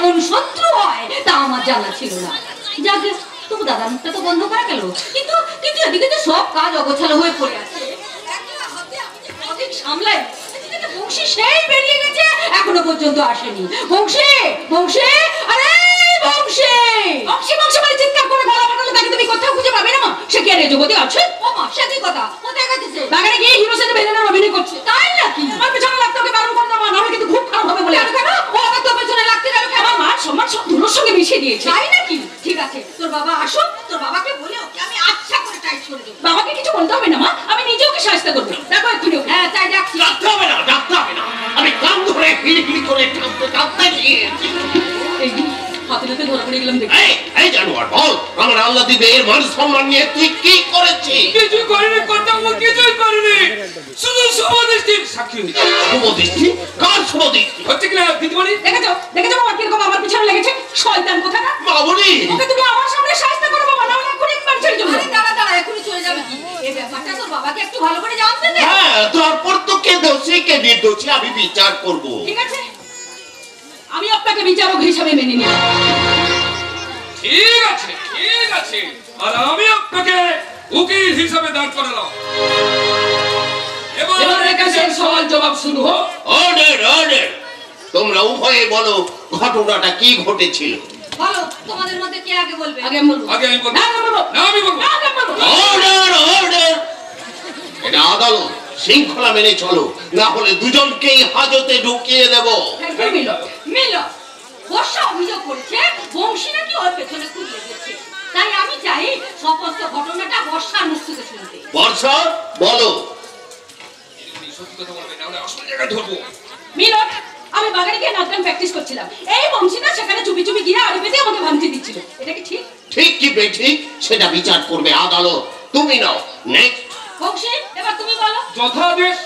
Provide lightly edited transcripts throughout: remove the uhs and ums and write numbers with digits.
এমন শত্রু হয় তা আমার জানা ছিল না। যাকে তবু দাদার মুখটা তো বন্ধ করা গেল, কিন্তু কিন্তু এদিকে তো সব কাজ অগোছালো হয়ে পড়ে আছে। সামলাই বংশী সেই বেরিয়ে গেছে, এখনো পর্যন্ত আসেনি। বংশী বংশী, আরে বংশী বংশী বংশী মানে চিৎকার করে গলা ফাটালে তাকে তুমি কোথাও খুঁজে পাবে না। মা সে কি আর এই জগতে আছে? ও মা সে কি কথা, কোথায় গেছে? বাগানে গিয়ে হিরো সাথে ভেলেনার অভিনয় করছে। তাই নাকি? আমার পেছনে লাগতে ওকে বারণ করতে মা, নাহলে কিন্তু খুব খারাপ হবে বলে। কেন ও আমার তোর পেছনে লাগতে গেল? আমার মার সম্মান সব ধুলোর সঙ্গে মিশিয়ে দিয়েছে। তাই নাকি? ঠিক আছে, তোর বাবা আসুক, তোর বাবাকে বলে ওকে আমি আচ্ছা করে টাইট করে দেবো। বাবাকে কিছু বলতে হবে না মা, আমি নিজে ওকে সাহায্য করবো। দেখো এক্ষুনি। হ্যাঁ তাই ডাকছি। ডাকতে হবে না, ডাকতে হবে না, আমি কান ধরে হিড়িহিড়ি করে টানতে টানতে নিয়ে হাতে হাতে ধরা পড়ে গেলাম। দেখি এই জানোয়ার বল, আমার আল্লাহ দিবে এর মান সম্মান নিয়ে তুই কি করেছিস? কিছুই করিনি কর্তাব্য, কিছুই করিনি, শুধু শুভদৃষ্টির সাক্ষী হয়েছে। শুভদৃষ্টি? কার শুভদৃষ্টি? হচ্ছে কিনা দিদিমণি? দেখেছো দেখেছো বাবা কিরকম আমার পিছনে লেগেছে? শয়তান কোথাকা। বাবুনি ওকে তুমি আমার সামনে সাহায্য করো বাবা, না হলে এখনই একবার ছেড়ে যাবে। আরে দাঁড়া দাঁড়া, এখনই চলে যাবে কি? এই ব্যাপারটা তোর বাবাকে একটু ভালো করে জানতে দে। হ্যাঁ, তারপর তো কে দোষী কে নির্দোষী আমি বিচার করব। ঠিক আছে, আমি আপনাকে বিচারক হিসাবে মেনে নিলাম। ঠিক আছে ঠিক আছে, আর আমি আপনাকে উকিল হিসাবে দাঁড় করালাম। এবার কেসের সওয়াল জবাব শুরু হোক। অর্ডার অর্ডার, তোমরা উভয়ে বলো ঘটনাটা কি ঘটেছিল। বলো, তোমাদের মধ্যে কে আগে বলবে? আগে বলবো। আগে আমি বলবো। না আমি বলবো। না আমি বলবো। না আমি বলবো। অর্ডার অর্ডার, এটা আদালত, শৃঙ্খলা মেনে চলো, না হলে দুজনকেই হাজতে ঢুকিয়ে দেব। মিলো মিলো, বর্ষা অভিযোগ করেছে বংশী নাকি ওর পেছনে খুব লেগেছে। তাই আমি চাই সমস্ত ঘটনাটা বর্ষার মুখ থেকে শুনতে। বর্ষা বলো। সত্যি কথা বলবে, না হলে আসল জায়গায় ধরবো। মিলো, আমি বাগানে গিয়ে নাচ গান প্র্যাকটিস করছিলাম। এই বংশী না সেখানে চুপি চুপি গিয়ে আড়ি পেতে আমাকে ভাঙতে দিচ্ছিল। এটা কি ঠিক? ঠিক কি বেঠিক সেটা বিচার করবে আদালত, তুমি নাও। নেক্সট বংশী, এবার তুমি বলো। যথাদেশ।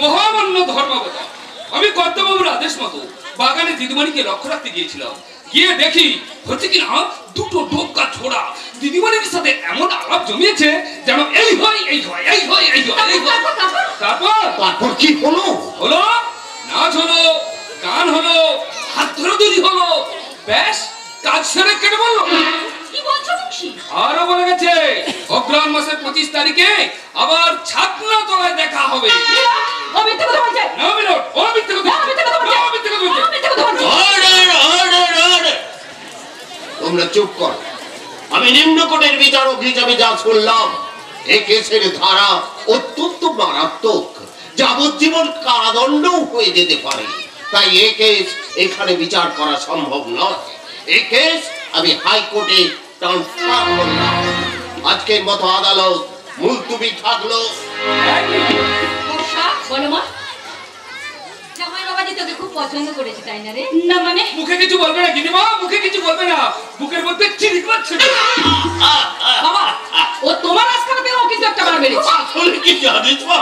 মহামান্য ধর্মাবতা, আমি কর্তাবাবুর আদেশ মতো বাগানে দিদিমণিকে লক্ষ্য রাখতে গিয়েছিলাম। গিয়ে দেখি হচ্ছে কিনা দুটো ডোকা ছোড়া দিদিমণির সাথে এমন আলাপ জমিয়েছে যেন এই হয় এই হয় এই হয় এই হয় এই হয়। তারপর কি হলো? হলো নাচ হলো, গান হলো, হাত ধরাধরি হলো, ব্যাস কাজ সেরে কেটে বললো। কি বলছো বংশী? আরো বলে গেছে অগ্রহায়ণ মাসের 25 তারিখে আবার ছাতনা তলায় দেখা হবে। ও মিথ্যে কথা বলছে। না মিলন, ও মিথ্যে কথা বলছে। মিথ্যে কথা বলছে। না, মিথ্যে কথা বলছে। মিথ্যে কথা বলছে। অর্ডার অর্ডার অর্ডার, তোমরা চুপ কর। আমি নিম্ন কোর্টের বিচারক হিসাবে যা শুনলাম, এই কেসের ধারা অত্যন্ত মারাত্মক, যাবজ্জীবন কারাদণ্ডও হয়ে যেতে পারে। তাই এই কেস এখানে বিচার করা সম্ভব নয়। এই কেস আমি হাইকোর্টে ট্রান্সফার করলাম। আজকের মতো আদালত মুলতুবি থাকলো। বর্ষা, বলো মা। জামাই বাবাজি তোকে খুব পছন্দ করেছে তাই না রে? না মানে? মুখে কিছু বলবে না গিনিমা, মুখে কিছু বলবে না, বুকের মধ্যে চিড়ি মারছে। বাবা, ও তোমার আজকালতে ও কিন্তু একটা বার বেরিয়েছে। আসলে কি জানিস মা,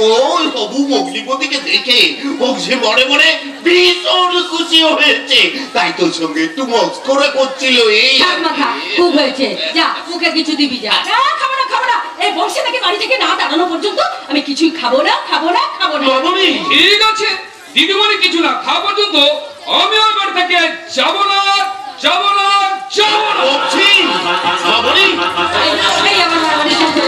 ওই হবু অগ্নিপতিকে দেখে বংশী মনে মনে ভীষণ খুশি হয়েছে, তাই তোর সঙ্গে একটু মস্করা করছিল। এই থাক মাথা, খুব হয়েছে, যা মুখে কিছু দিবি যা। না খাবো না খাবো না, এই বংশী নাকি বাড়ি থেকে না দাঁড়ানো পর্যন্ত আমি কিছুই খাবো না খাবো না খাবো না। বাবুনি ঠিক আছে, দিদিমণি কিছু না খাওয়া পর্যন্ত আমি ওই বাড়ি থেকে যাবো না যাবো না যাবো না। বলছি বাবুনি এই আমার বাড়ি থেকে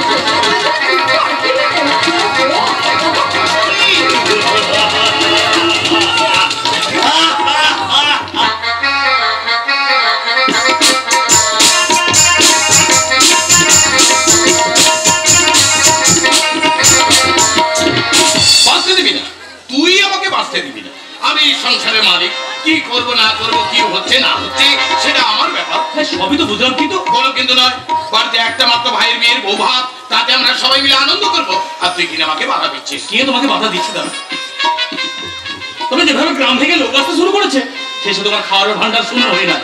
বাঁচতে দিবি না, তুই আমাকে বাঁচতে দিবি না। আমি সংসারের মালিক, কি করব না করব, কি হচ্ছে না হচ্ছে সেটা আমার ব্যাপার। সবই তো বুঝলাম, কিন্তু কোনো কিন্তু নয়। বাড়িতে একটা মাত্র ভাইয়ের বিয়ের বউ ভাত, তাতে আমরা সবাই মিলে আনন্দ করবো, আর তুই কিনা আমাকে বাধা দিচ্ছিস। কে তোমাকে বাধা দিচ্ছে দাদা? তবে যেভাবে গ্রাম থেকে লোক আসতে শুরু করেছে, শেষে তোমার খাওয়ার ভান্ডার শূন্য হয়ে না।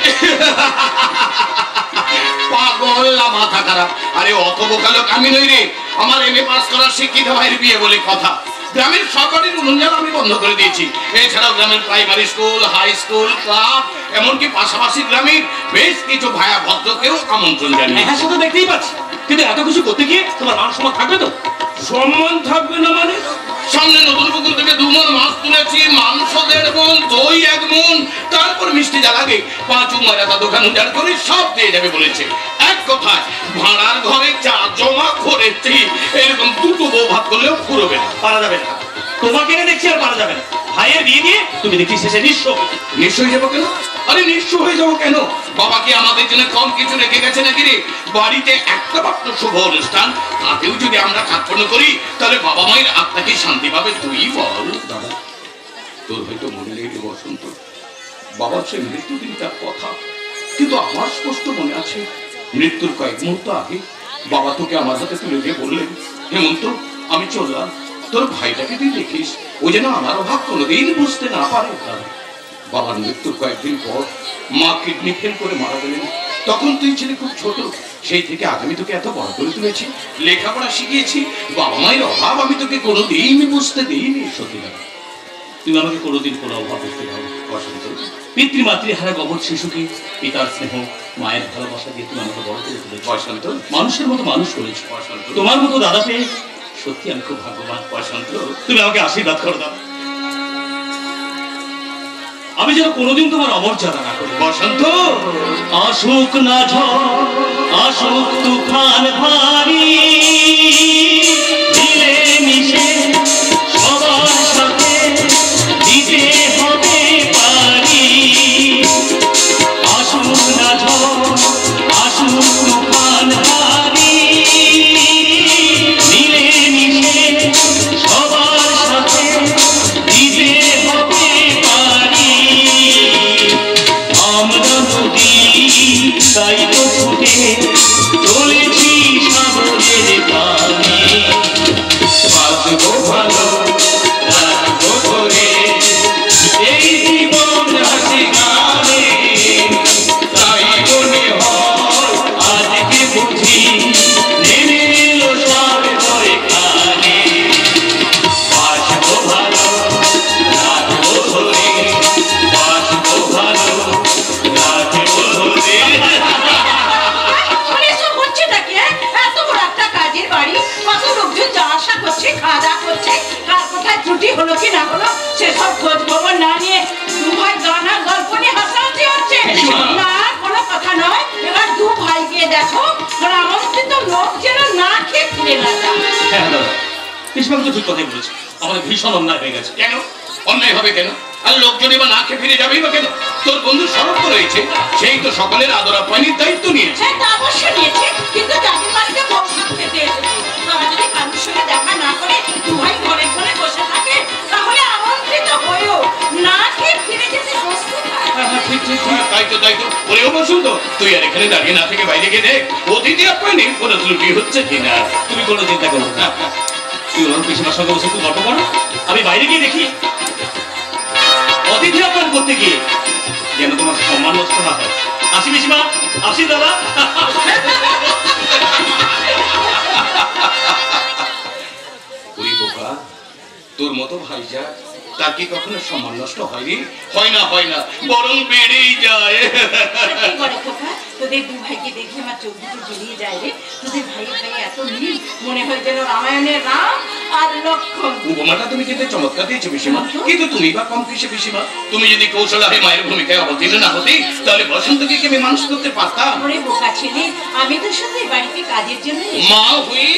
পাগল না মাথা খারাপ? আরে অত বোকা লোক আমি নই রে। আমার এমএ পাস করা শিক্ষিত ভাইয়ের বিয়ে বলে কথা। গ্রামের সরকারি উনুনজাল আমি বন্ধ করে দিয়েছি। এছাড়াও গ্রামের primary school, high school, club, এমনকি পাশাপাশি গ্রামের বেশ কিছু ভায়া ভদ্রকেও আমন্ত্রণ জানিয়েছি। হ্যাঁ, সেটা দেখতেই পাচ্ছি, কিন্তু এত কিছু করতে গিয়ে তোমার মান সম্মান থাকবে তো? সম্মান থাকবে না মানে? সামনে নতুন পুকুর থেকে 2 মণ মাছ তুলেছি, মাংস 1.5 মণ, যা লাগে 5 উমারা তা দোকান উজাড় করে সব দিয়ে যাবে বলেছে। এক কথায় ভাড়ার ঘরে যা জমা করেছি এরকম দুটো বউ ভাত করলেও ফুরবে না। পারা যাবে না, তোমাকে দেখছি আর পারা যাবে না। ভাইয়ের বিয়ে দিয়ে তুমি দেখি শেষে নিঃস্ব। নিঃস্ব হয়ে যাবো কেন? আরে নিঃস্ব হয়ে যাবো কেন? বাবা কি আমাদের জন্য কম কিছু রেখে গেছে নাকি রে? বাড়িতে একটা মাত্র শুভ অনুষ্ঠান, তাতেও যদি আমরা কাজকর্ম করি তাহলে বাবা মায়ের আত্মাকে শান্তি পাবে। তুই বল দাদা, তোর হয়তো মনে নেই বসন্ত, বাবার সে মৃত্যুদিনটার কথা, কিন্তু আমার স্পষ্ট মনে আছে মৃত্যুর কয়েক মুহূর্ত আগে বাবা তোকে আমার হাতে তুলে দিয়ে বললেন, হেমন্ত আমি চললাম, তোর ভাইটাকে তুই দেখিস, ও যেন আমার অভাব কোনোদিন বুঝতে না পারে। বাবার মৃত্যুর কয়েকদিন পর মা কিডনি ফেল করে মারা গেলেন। তখন তুই ছিলি খুব ছোট, সেই থেকে আজ আমি তোকে এত বড় করে তুলেছি, লেখাপড়া শিখিয়েছি, বাবা মায়ের অভাব আমি তোকে কোনোদিন বুঝতে দিইনি। সত্যি না, তুমি আমাকে কোনোদিন কোনো অভাব বুঝতে পারো বসন্ত। পিতৃমাতৃহারা গবর শিশুকে পিতার স্নেহ মায়ের ভালোবাসা দিয়ে তুমি আমাকে বড় করে তুলেছো বসন্ত, মানুষের মতো মানুষ করেছো বসন্ত, তোমার মতো দাদা পেয়ে সত্যি আমি খুব ভাগ্যবান। বসন্ত, তুমি আমাকে আশীর্বাদ করে দাও, আমি যেন কোনোদিন তোমার অমর্যাদা না করি। বসন্ত, আসুক না ঝড় আসুক তুফান ভারী, মিলে মিশে সবার সাথে দিতে হবে পারি। আসুক না ঝড় আসুক তুফান ভারী, মিলে মিশে সবার সাথে দিতে হবে পারি। আমরা নদী তাই তো ছুটে চলেছি সাগরের পানি। বাঁচবো ভালো রাখবো ধরে এই জীবন হাসি গানে, তাই মনে হয় আজকে বুঝি নেমে এলো সব ধরে খানে। বাঁচবো ভালো রাখবো ধরে, বাঁচবো ভালো রাখবো ধরে। মানে এসব হচ্ছে নাকি? এত বড় একটা কাজের বাড়ি, কত লোকজন যা আসা করছে, খাওয়া দাওয়া করছে, কার কোথায় ত্রুটি হলো কি না হলো সেসব খোঁজ খবর না নিয়ে দু ভাই গানা গল্প নিয়ে হাসাহাসি হচ্ছে। না কোনো কথা নয়, এবার দু ভাইকে দেখো, কারণ আমন্ত্রিত লোক যেন না খেয়ে ফিরে না যায়। হ্যাঁ দাদা, পিসবাবু তো ঠিক কথাই বলেছে, আমাদের ভীষণ অন্যায় হয়ে গেছে। কেন অন্যায় হবে কেন? আর লোকজন এবার না খেয়ে ফিরে যাবেই বা কেন? তোর বন্ধু সড়ক রয়েছে, সেই তো সকলের আদর আপ্যায়নের দায়িত্ব নিয়েছে। হ্যাঁ তা অবশ্য নিয়েছে, কিন্তু যাদের বাড়িতে বংশা খেতে এসেছে, তারা যদি কারোর সঙ্গে দেখা না করে দু ভাই ঘরে ঘরে বসে থাকে, তাহলে আমন্ত্রিত হয়েও না খেয়ে ফিরে যেতে প্রস্তুত হয়। ঠিক ঠিক ঠিক, তাই তো তাই তো। ওরেও বসন্ত, তুই আর এখানে দাঁড়িয়ে না থেকে বাইরে গিয়ে দেখ অতিথি আপ্যায়নে কোনো ত্রুটি হচ্ছে কিনা। তুমি কোনো চিন্তা করো না, তুই ওর পিছনের সঙ্গে বসে একটু গল্প করো, আমি বাইরে গিয়ে দেখি অতিথি আপ্যায়ন করতে গিয়ে যেন তোমার সম্মান নষ্ট না হয়। আসি পিসিমা, আসি দাদা। ওই বোকা, তোর মতো ভাইজা তার কি কখনো সম্মান নষ্ট হয়নি? হয় না, হয় না, বরং বেড়েই যায়। সত্যি করে খোকা, তোদের দু ভাইকে দেখে আমার চোখ দুটো জড়িয়ে যায় রে। তোদের ভাইয়ের ভাই এত মিল, মনে হয় যেন রামায়ণের রাম আর লক্ষ্মণ। উপমাটা তুমি কিন্তু চমৎকার দিয়েছো পিসিমা, কিন্তু তুমি বা কম কিসে পিসিমা? তুমি যদি কৌশল হয়ে মায়ের ভূমিকায় অবতীর্ণ না হতে, তাহলে বসন্তকে কি আমি মানুষ করতে পারতাম? ওরে বোকা ছেলে, আমি তোর সাথে বাড়িতে কাজের জন্য মা হয়ে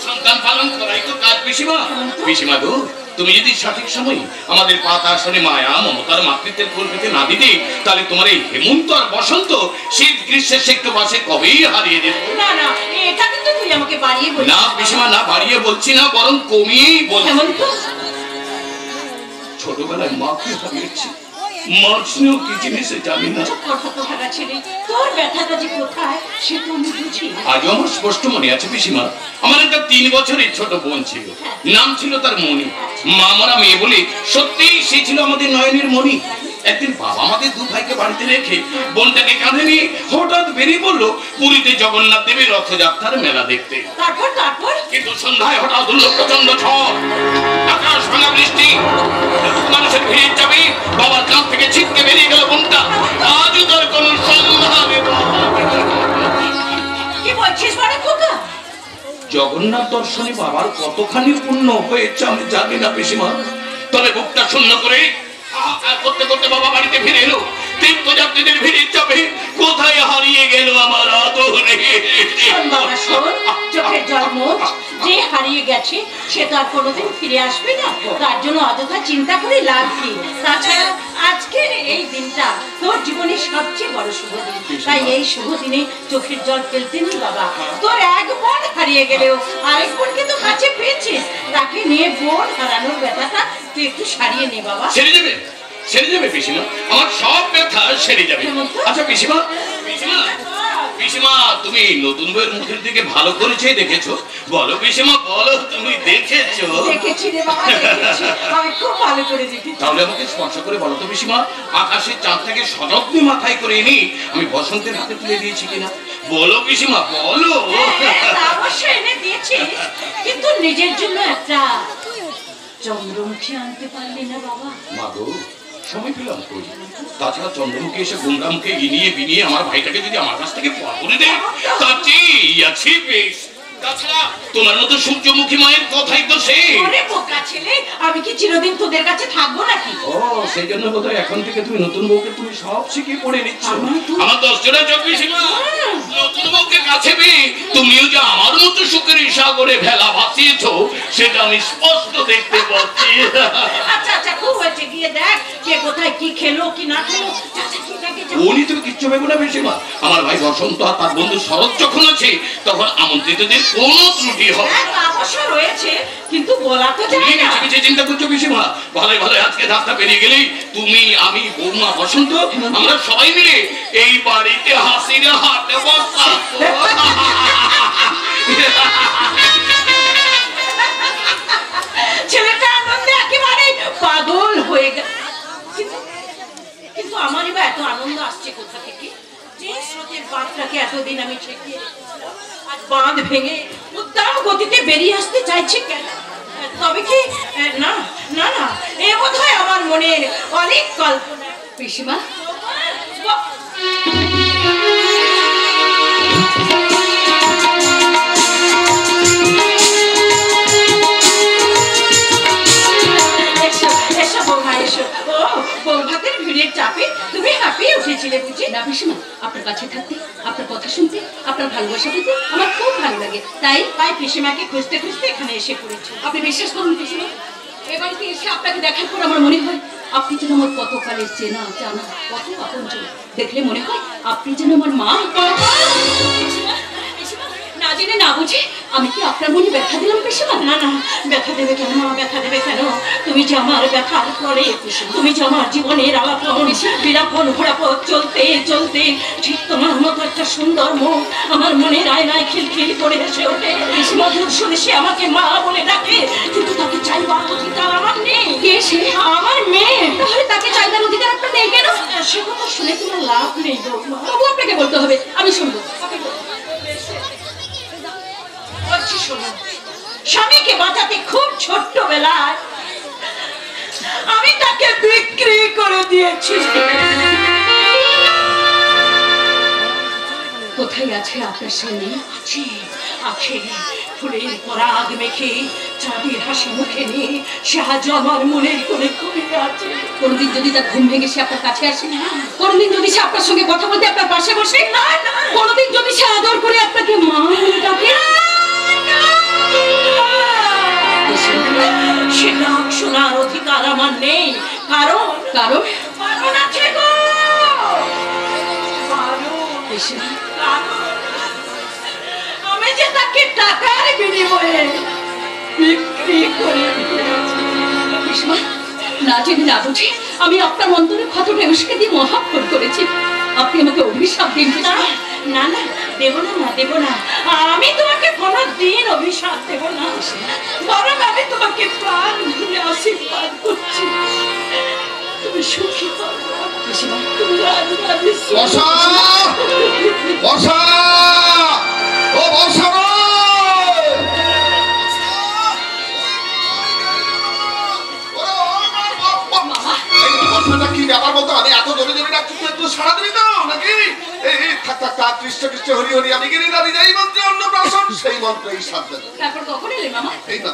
সন্তান পালন করাই তো কাজ পিসিমা। পিসিমা গো, তুমি যদি সঠিক সময় আমাদের পাতা আসনে মায়া মমতার মাতৃত্বের ফুল পেতে না দিতে, তাহলে তোমার এই হেমন্ত আর বসন্ত শীত গ্রীষ্মের সেক্ট মাসে কবেই হারিয়ে যেত। না না, এটা কিন্তু তুই আমাকে বাড়িয়ে বলিস না পিসিমা, না বাড়িয়ে বলছি না, বরং কমিয়েই বলছি। হেমন্ত, ছোটবেলায় মাকে হারিয়েছি, মার স্নেহ কি জিনিসে জানি না। চুপ কর হতভাগা ছেলে, তোর ব্যথাটা যে কোথায় সে তো আমি বুঝি। আজও আমার স্পষ্ট মনে আছে পিসিমা, আমার একটা 3 বছরের ছোট বোন ছিল, নাম ছিল তার মণি। মা মরা মেয়ে বলে সত্যিই সে ছিল আমাদের নয়নের মণি। একদিন বাবা আমাদের দু ভাইকে বাড়িতে রেখে বোনটাকে কাঁধে নিয়ে হঠাৎ বেরিয়ে পড়লো পুরীতে জগন্নাথ দেবের রথযাত্রার মেলা দেখতে। তারপর তারপর কিন্তু সন্ধ্যায় হঠাৎ হলো প্রচন্ড ঝড়, আকাশ ভাঙা বৃষ্টি, মানুষের ভিড় যাবে, বাবার কাঁধ থেকে ছিটকে বেরিয়ে গেল বোনটা। আজও তার কোনো সন্ধান কি বলছিস বড় খোকা? জগন্নাথ দর্শনে বাবার কতখানি পুণ্য হয়েছে আমি জানি না পিসিমা, তবে বুকটা শূন্য করে হাহাকার করতে করতে বাবা বাড়িতে ফিরে এলো। তীর্থযাত্রীদের ভিড়ে চাপে কোথায় হারিয়ে গেল আমার আদরে। বাবা শোন, চোখের জল মোছ, যে হারিয়ে গেছে সে তো আর কোনোদিন ফিরে আসবে না, তার জন্য অযথা চিন্তা করে লাভ কি। তাছাড়া আজকের এই দিনটা তোর জীবনের সবচেয়ে বড় শুভ দিন, তাই এই শুভ দিনে চোখের জল ফেলতে নেই বাবা। তোর এক বোন হারিয়ে গেলেও আরেক বোনকে তো কাছে পেয়েছিস, তাকে নিয়ে বোন হারানোর ব্যথাটা তুই একটু সারিয়ে নে বাবা। সেরে যাবে, সেরে যাবে পিসিমা, আমার সব ব্যথা সেরে যাবে। আচ্ছা পিসিমা, পিসিমা, পিসিমা, তুমি নতুন বইয়ের মুখের দিকে ভালো করে চেয়ে দেখেছো? বলো পিসিমা, বলো তুমি দেখেছো? দেখেছি রে বাবা, দেখেছি, আমি খুব ভালো করে দেখেছি। তাহলে আমাকে স্পর্শ করে বলো তো পিসিমা, আকাশের চাঁদটাকে সযত্নে মাথায় করে এনে আমি বসন্তের হাতে তুলে দিয়েছি কিনা? বলো পিসিমা, বলো। অবশ্যই এনে দিয়েছিস, কিন্তু নিজের জন্য একটা চন্দ্রমুখী আনতে পারলি না বাবা। মা গো, সময় পেলাম কই? তাছাড়া চন্দ্রমুখী এসে গুমরামকে ইনিয়ে বিনিয়ে আমার ভাইটাকে যদি আমার কাছ থেকে পর করে দেয়, তার চেয়ে আছি বেশ। তাছাড়া তোমার মতো সূর্যমুখী মায়ের কথাই তো সে। ওরে বোকা ছেলে, আমি কি চিরদিন তোদের কাছে থাকবো নাকি? ও, সেই জন্য বোধহয় এখন থেকে তুমি নতুন বউকে তুমি সব শিখিয়ে পড়ে নিচ্ছ। আমার 10 জোড়া চোখ পিসিমা, নতুন বউকে কাছে পেয়ে তুমিও যে আমার মতো সুখের সাগরে ভেলা ভাসিয়েছো সেটা আমি স্পষ্ট দেখতে পাচ্ছি। আচ্ছা আচ্ছা, খুব হয়েছে, গিয়ে দেখ কে কোথায় কি খেলো কি না খেলো। উনি তুমি কিচ্ছু ভেবো না পিসিমা, আমার ভাই বসন্ত আর তার বন্ধু শরৎ যখন আছে তখন আমন্ত্রিতদের কোনো ত্রুটি হবে না। অবশ্য রয়েছে, কিন্তু বলা তো যায় না। কিছু চিন্তা করছো পিসিমা? ভালো ভালো আজকে রাস্তা পেরিয়ে গেলেই তুমি, আমি, বৌমা, বসন্ত আমরা সবাই মিলে এই বাড়িতে হাসির হাটে বসাবো। ছেলেটা আনন্দে একেবারে পাগল হয়ে গেল। কিন্তু আমার এবার এত আনন্দ আসছে কোথা থেকে? যে স্রোতের বাঁধটাকে এতদিন আমি ঠেকিয়ে রেখেছিলাম, আজ বাঁধ ভেঙে উত্তাল গতিতে বেরিয়ে আসতে চাইছে কেন? তবে কি না না না, এ বোধহয় আমার মনের অনেক কল্পনা। পিসিমা, তুমি হাঁপিয়ে উঠেছিলে বুঝি? না পিসিমা, আপনার কাছে থাকতে, আপনার কথা শুনতে, আপনার ভালোবাসা পেতে আমার খুব ভালো লাগে, তাই পিসিমাকে খুঁজতে খুঁজতে এখানে এসে পড়েছি। আপনি বিশ্বাস করুন পিসিমা, এ বাড়িতে এসে আপনাকে দেখার পর আমার মনে হয় আপনি যেন আমার কতকালের চেনা জানা, কত আপনজন। দেখলে মনে হয় আপনি যেন আমার মা। না জেনে না বুঝে আমি কি আপনার মনে ব্যথা দিলাম পিসিমা? না না, ব্যথা দেবে কেন মা, ব্যথা দেবে কেন? তুমি যে আমার ব্যথার পরে, তুমি যে আমার জীবনের আলাপন বিরাপন ঘোরাপথ চলতে চলতে ঠিক তোমার মতো একটা সুন্দর মুখ আমার মনের আয়নায় খিলখিল করে এসে ওঠে। মধুর সুরে সে আমাকে মা বলে ডাকে, কিন্তু তাকে চাইবার অধিকার আমার নেই। কে সে? আমার মেয়ে। তাহলে তাকে চাইবার অধিকার আপনার নেই কেন? সে কথা শুনে তোমার লাভ নেই বৌমা। তবু আপনাকে বলতে হবে, আমি শুনবো। স্বামীকে বাঁচাতে খুব ছোট্টবেলায় আমি তাকে বিক্রি করে দিয়েছি। কোথায় আছে আপনার স্বামী? আছে আছে, ফুলের পরাগ মেখে চাঁদের হাসি মুখে নিয়ে সে আজ আমার মনের কোণে ঘুরে আছে। কোনদিন যদি তার ঘুম ভেঙে সে আপনার কাছে আসে, কোনদিন যদি সে আপনার সঙ্গে কথা বলতে আপনার পাশে বসে, কোনদিন যদি সে আদর করে আপনাকে মা বলে ডাকে, সে ডাক শোনার অধিকার আমার নেই। কারণ কারণ কারণ আছে গো, আমি যে তাকে টাকার বিনিময়ে বিক্রি করে দিয়েছি। না জেনে না বুঝে আমি আপনার অন্তরে ক্ষতটা উস্কে দিয়ে মহাক্ষণ করেছি। আপনি আমাকে অভিশাপ দিন না। না না, দেব না মা, দেব না। আমি তোমাকে কোনো দিন অভিশাপ দেব না, বরং আমি তোমাকে প্রাণ ভুলে আশীর্বাদ করছি। তুমি সুখী হও, তুমি রাজরানী। বসা বসা, ও বসা, কি ব্যাপার বলতো? আমি এত জোরে জোরে ডাকছি, তুই একটু সারা দিবি তো নাকি? থাক থাক থাক, কৃষ্ণ কৃষ্ণ হরি হরি, আমি গিরিধারী যেই মন্ত্রে অন্নপ্রাশন সেই মন্ত্রেই সাধবেন। তারপর কখন এলে মামা? এই না,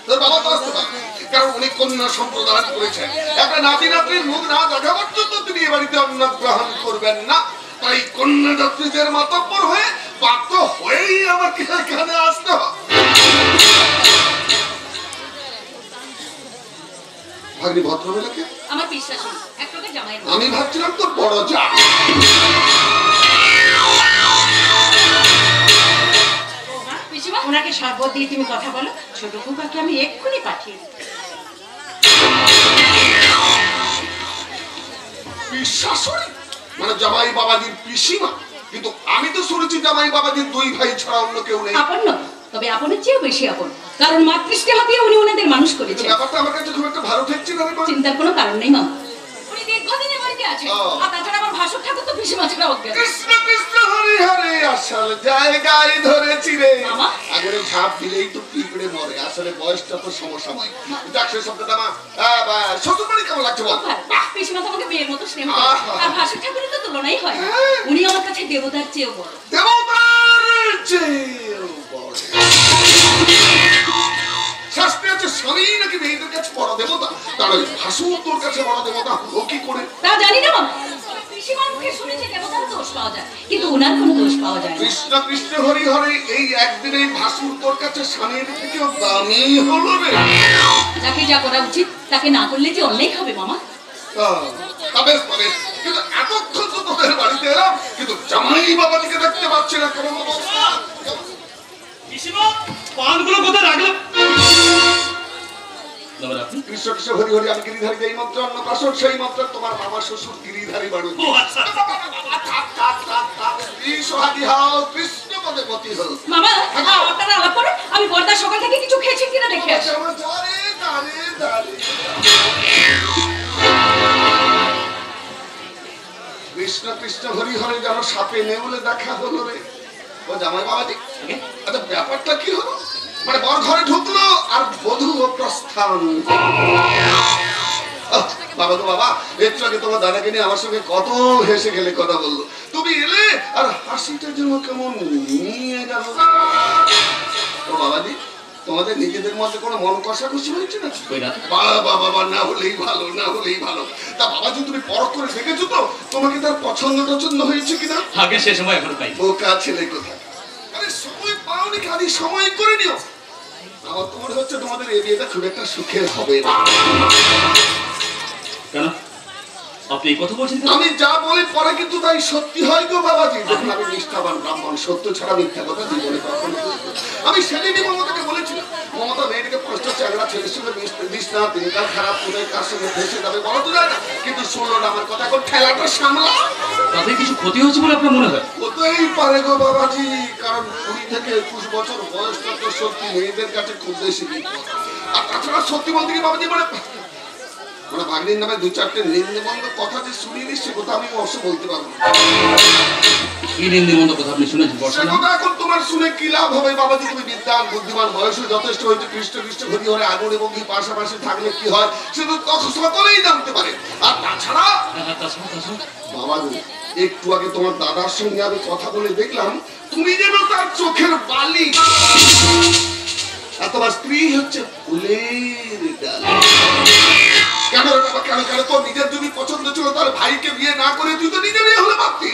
তোর বাবা তো আসতে পারে, কারণ উনি কন্যা সম্প্রদান করেছেন। একটা নাতি নাতনির মুখ না দেখা পর্যন্ত তিনি এ বাড়িতে অন্ন গ্রহণ করবেন না, তাই কন্যাযাত্রীদের মাতব্বর হয়ে বাধ্য হয়েই আমাকে এখানে আসতে হবে। ভাগ্নি ভদ্রমহিলাকে আমার বিশ্বাস নেই, এক প্রকার জামাইয়ের মতো। আমি ভাবছিলাম তোর বড় যা। পিসিমা, ওনাকে শরবত দিয়ে তুমি কথা বলো, ছোট কুকাকে আমি এক্ষুনি পাঠিয়ে দিই। শাশুড়ি মানে জামাই বাবাজির পিসিমা, কিন্তু আমি তো শুনেছি জামাই বাবাজির দুই ভাই ছাড়া অন্য কেউ নেই। আপন নয়, তবে আপনের চেয়েও বেশি আপন, কারণ মাতৃস্নেহ দিয়ে উনি ওনাদের মানুষ করেছেন। ব্যাপারটা আমার কাছে খুব একটা ভালো ঠেকছে না রে মা। চিন্তার কোনো কারণ নেই মা, উনি দীর্ঘদিন এ বাড়িতে আছেন। আর তাছাড়া আমার ভাসুর ঠাকুর তো পিসিমা ছাড়া অজ্ঞান। কৃষ্ণ কৃষ্ণ হরি হরে, আসল জায়গায় ধরেছি রে। মামা? আগরে ঝাঁপ দিলেই তো পিঁপড়ে মরে, আসলে বয়সটা তো সমসাময়িক। যাক সে শব্দটা মা, শ্বশুর বাড়ি কেমন লাগছে বল? পিসিমা তো আমাকে বিয়ের মতো স্নেহ করে, আর ভাসুর ঠাকুরের তো তুলনাই হয় না। উনি আমার কাছে দেবতার চেয়েও বড়। দেবতার চেয়েও বড়। শাস্ত্রে আছে স্বামী নাকি মেয়েদের কাছে বড় দেবতা, তার ওই ভাসুর তোর কাছে বড় দেবতা হলো কি করে? তা জানি না মামা, পিসিমার মুখে শুনেছি দেবতার দোষ পাওয়া যায়, কিন্তু ওনার কোনো দোষ পাওয়া যায় না। কৃষ্ণ কৃষ্ণ হরি হরে, এই একদিনে ভাসুর তোর কাছে স্বামীর থেকেও দামি হলো রে। যাকে যা করা উচিত তাকে না করলে যে অন্যায় হবে মামা। তবে কিন্তু এতক্ষণ তো তোদের বাড়িতে এলাম, কিন্তু জামাই বাবাজিকে দেখতে পাচ্ছি না কেন অবস্থা? পিসিমা, পানগুলো কোথায় রাখলাম? কৃষ্ণ কৃষ্ণ হরি হরি, আমি গিরিধারী, যেই মন্ত্র অন্নপ্রাশন সেই মন্ত্র তোমার মামা শ্বশুর গিরিধারী বাড়ু। ও আচ্ছা। সোহাগী হও, কৃষ্ণ পদে পতি হও। মামা, আপনারা আলাপ করেন, আমি বর্দার সকাল থেকে কিছু খেয়েছেন কিনা দেখে আসি। কৃষ্ণ কৃষ্ণ হরি হরি, যেন সাপে নেউলে দেখা হলো রে। ও জামাই বাবাজি, আচ্ছা ব্যাপারটা কি হলো? মানে বর ঘরে ঢুকলো আর বধূ ও প্রস্থান। বাবা তো বাবা, একটু আগে তোমার দাদাকে নিয়ে আমার সঙ্গে কত হেসে গেলে কথা বললো, তুমি এলে আর হাসিটা যেন কেমন নিয়ে গেল। ও বাবাজি, তোমাদের নিজেদের মধ্যে কোনো মন কষাকষি হয়েছে না? বাবা বাবা, না হলেই ভালো, না হলেই ভালো। তা বাবাজি তুমি পরখ করে দেখেছো তো তোমাকে তার পছন্দ টছন্দ হয়েছে কিনা? আগে সে সময় এখন পাই। বোকা ছেলে কোথায়, আরে সময় পাওনি, খালি সময় করে নিও। আমার তো মনে হচ্ছে তোমাদের এই বিয়েটা খুব একটা সুখের হবে না। কেন আপনি এই কথা বলছেন? আমি যা বলি পরে কিন্তু তাই সত্যি হয় গো বাবাজি। দেখুন আমি নিষ্ঠাবান ব্রাহ্মণ, সত্য ছাড়া মিথ্যা কথা জীবনে কখনো বলবো না। আমি সেদিনই মমতাকে বলেছিলাম, মমতা মেয়েটাকে পাঁচটা চ্যাংড়া ছেলের সঙ্গে মিশ না, দিনকাল খারাপ কোথায় কার সঙ্গে ফেসে যাবে বলা তো যায় না, কিন্তু শুনলো না আমার কথা। এখন ঠেলাটা সামলা। তাতে কিছু ক্ষতি হয়েছে বলে আপনার মনে হয়? হতেই পারে গো বাবাজি, কারণ 20 থেকে 21 বছর বয়সটা তো সত্যি মেয়েদের কাছে খুব বেশি বিপদ। আর তাছাড়া সত্যি বলতে কি বাবাজি, মানে ভাগ্নির নামে 2-4টে নিন্দমন্দ কথা যে শুনিয়ে নিচ্ছে, কথা আমি অবশ্য বলতে পারবো না। কি নিন্দমন্দ কথা আপনি শুনেছেন? এখন তোমার শুনে কি লাভ হবে বাবাজি? তুমি বিদ্যান বুদ্ধিমান, বয়সে যথেষ্ট হয়েছে, কৃষ্ণ কৃষ্ণ হরি হরে আগুন এবং ঘি পাশাপাশি থাকলে কি হয় সে তো সকলেই জানতে পারে। আর তাছাড়া বাবাজি, একটু আগে তোমার দাদার সঙ্গে আমি কথা বলে দেখলাম তুমি যেন তার চোখের বালি, আর তোমার স্ত্রী হচ্ছে ফুলের ডালি। কেন রে বাবা, কেন কেন? তোর নিজের যদি পছন্দ ছিল তার ভাইকে বিয়ে না করে তুই তো নিজে বিয়ে হলে পারতি।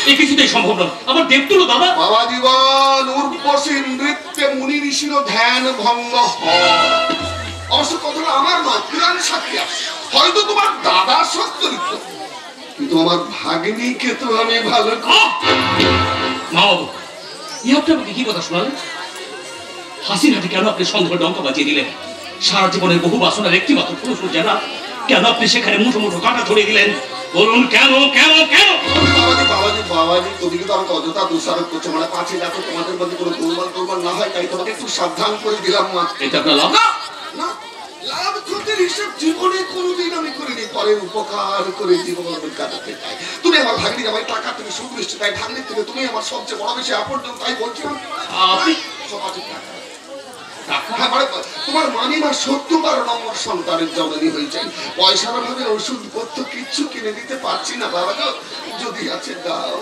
এই কিছুতেই সম্ভব নয়, আমার দেবতুল্য দাদা। বাবা জীবন উর্বশী নৃত্যে মুনি ঋষির ধ্যান ভঙ্গ হয়। অবশ্য কথাটা আমার নয়, পুরাণ সাক্ষী আছে। হয়তো তোমার দাদার সচ্চরিত্র, কিন্তু আমার ভাগ্নিকে তো আমি ভালো মা বাবু, এই আপনি আমাকে কি কথা শোনালেন? হাসিনাটি কেন আপনি সন্দেহ ডঙ্কা বাজিয়ে দিলেন? সারা জীবনের বহু বাসনার একটি মাত্র পুরুষ যারা, কেন আপনি সেখানে মুঠো মুঠো কাঁটা ছড়িয়ে দিলেন? বলুন কেন কেন কেন? বাবাজি বাবাজি বাবাজি, তুমি কিন্তু আমাকে অযথা দোষারোপ করছো। মানে পাচ্ছি যাতে তোমাদের মধ্যে কোনো গোলমাল না হয়, তাই তোমাকে একটু সাবধান করে দিলাম মা। এটা আপনার লাভ না না, লাভ ক্ষতির হিসাব জীবনে কোনোদিন আমি করিনি। পরের উপকার করে জীবন কাটাতে চাই। তুমি আমার ভাগ্নি, আমার টাকা থেকে সুদৃষ্টি, তাই ভাগ্নির থেকে তুমি আমার সবচেয়ে বড় বেশি আপনজন, তাই বলছিলাম সমাজের টাকা। তোমার মামিমা 70 নম্বর সন্তানের জননী হয়েছে। পয়সার ভাবে ওষুধ পত্র কিচ্ছু কিনে দিতে পারছি না বাবা গো, যদি আছে দাও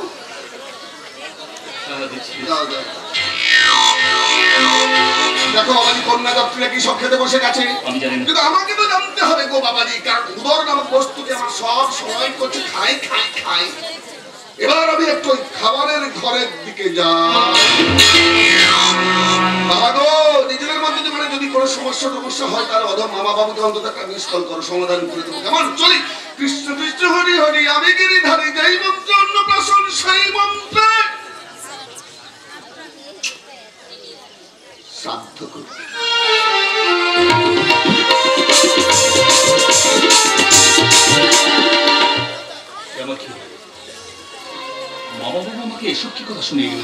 দাও দাও। দেখো বাবাজি, কন্যা দত্তরা কি সব খেতে বসে গেছে আমি জানি না, কিন্তু আমাকে তো জানতে হবে গো বাবাজি, কারণ উদর নামক বস্তুকে আমার সব সময় করছে খাই খাই খাই। এবার আমি একটু খাবারের ঘরের দিকে যাই। বাবা গো, নিজেদের মধ্যে যদি কোনো সমস্যা হয় তাহলে অধম মামা বাবুকে অন্তত একটা মিস কল করো, সমাধান করে দেবো। কেমন? চলি। কৃষ্ণ কৃষ্ণ হরি হরি, আমি গিরিধারী, যেই মন্ত্র অন্নপ্রাশন সেই মন্ত্রে শ্রাদ্ধ করি। মা বাবা আমাকে এসব কি কথা শুনিয়ে গেল?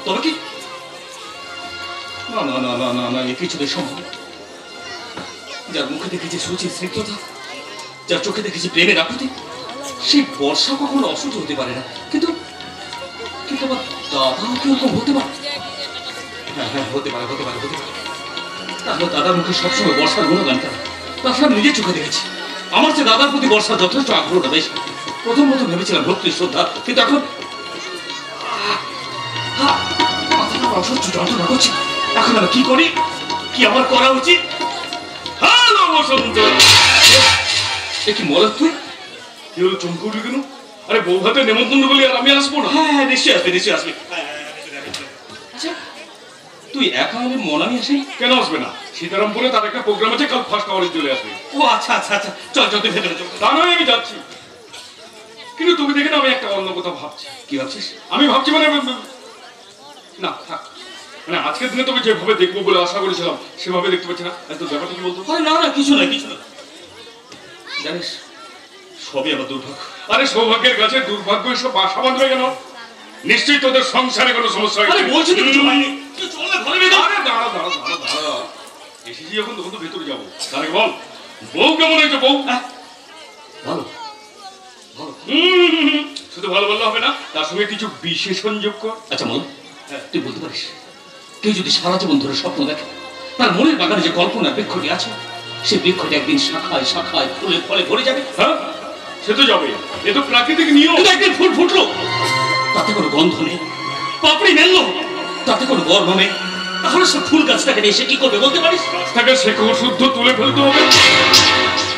তবে কি না না না না না না, এ কিছুতে সম্ভব। যার মুখে দেখেছি সুচির স্নিগ্ধতা, যার চোখে দেখেছি প্রেমের আকুতি, সেই বর্ষা কখনো অসুখ হতে পারে না। কিন্তু কিন্তু আমার দাদাও কি ওরকম হতে পারে? হ্যাঁ হ্যাঁ, হতে পারে হতে পারে হতে পারে। তাহলে দাদার মুখে সবসময় বর্ষার গুণগান কেন? তাছাড়া আমি নিজের চোখে দেখেছি আমার যে দাদার প্রতি বর্ষার যথেষ্ট আগ্রহটা বেশি। প্রথম ভেবেছিলাম ভক্তি শ্রদ্ধা, কিন্তু এখন অসহ্য যন্ত্রণা করছি। এখন আমি কি করি? কি আমার করা উচিত? হ্যালো বসন্ত, এ কি মরদ তুই? কি হলো, চমকে উঠলি কেন? আরে বউ ভাতে নেমন্তন্ন বলি আর আমি আসবো না? হ্যাঁ হ্যাঁ, নিশ্চয়ই আসবে নিশ্চয়ই আসবে। আচ্ছা, তুই একা হলে মনামি আসে কেন? আসবে না, সীতারামপুরে তার একটা প্রোগ্রাম আছে, কাল ফার্স্ট আওয়ারে চলে আসবে। ও আচ্ছা আচ্ছা আচ্ছা, চল চল, তুই ভেতরে চল। তা নয়, আমি যাচ্ছি, কিন্তু তুমি দেখে না আমি একটা অন্য কথা ভাবছি। কি ভাবছিস? আমি ভাবছি মানে না থাক, মানে আজকের দিনে তোকে যেভাবে দেখবো বলে আশা করেছিলাম সেভাবে দেখতে পাচ্ছি না। তোর ব্যাপারটা কি বলতো? না না, কিছু না কিছু না, জানিস সবই আমার দুর্ভাগ্য। আরে সৌভাগ্যের কাছে দুর্ভাগ্য এসব বাসা বাঁধবে কেন? নিশ্চয়ই তোদের সংসারে কোনো সমস্যা হয়েছে। বলছি তো কিছু হয়নি। আরে দাঁড়া দাঁড়া দাঁড়া দাঁড়া, এসেছি যখন তখন তো ভেতরে যাবো। তাহলে বল, বউ কেমন হয়েছে? বউ ভালো ভালো। শুধু ভালো বললে হবে না, তার সঙ্গে কিছু বিশেষণ যোগ কর। আচ্ছা বল, তুই বলতে পারিস কেউ যদি সারা জীবন ধরে স্বপ্ন দেখে তার মনের বাগানে যে কল্পনার বৃক্ষটি আছে, সেই বৃক্ষটি একদিন শাখায় শাখায় ফুলে ফলে ভরে যাবে? হ্যাঁ, সে তো যাবে, এ তো প্রাকৃতিক নিয়ম। একদিন ফুল ফুটলো, তাতে কোনো গন্ধ নেই, পাপড়ি মেললো, তাতে কোনো গর্ব নেই, তাহলে সে ফুল গাছটাকে নিয়ে সে কি করবে বলতে পারিস? গাছটাকে শেকড় শুদ্ধ তুলে ফেলতে হবে।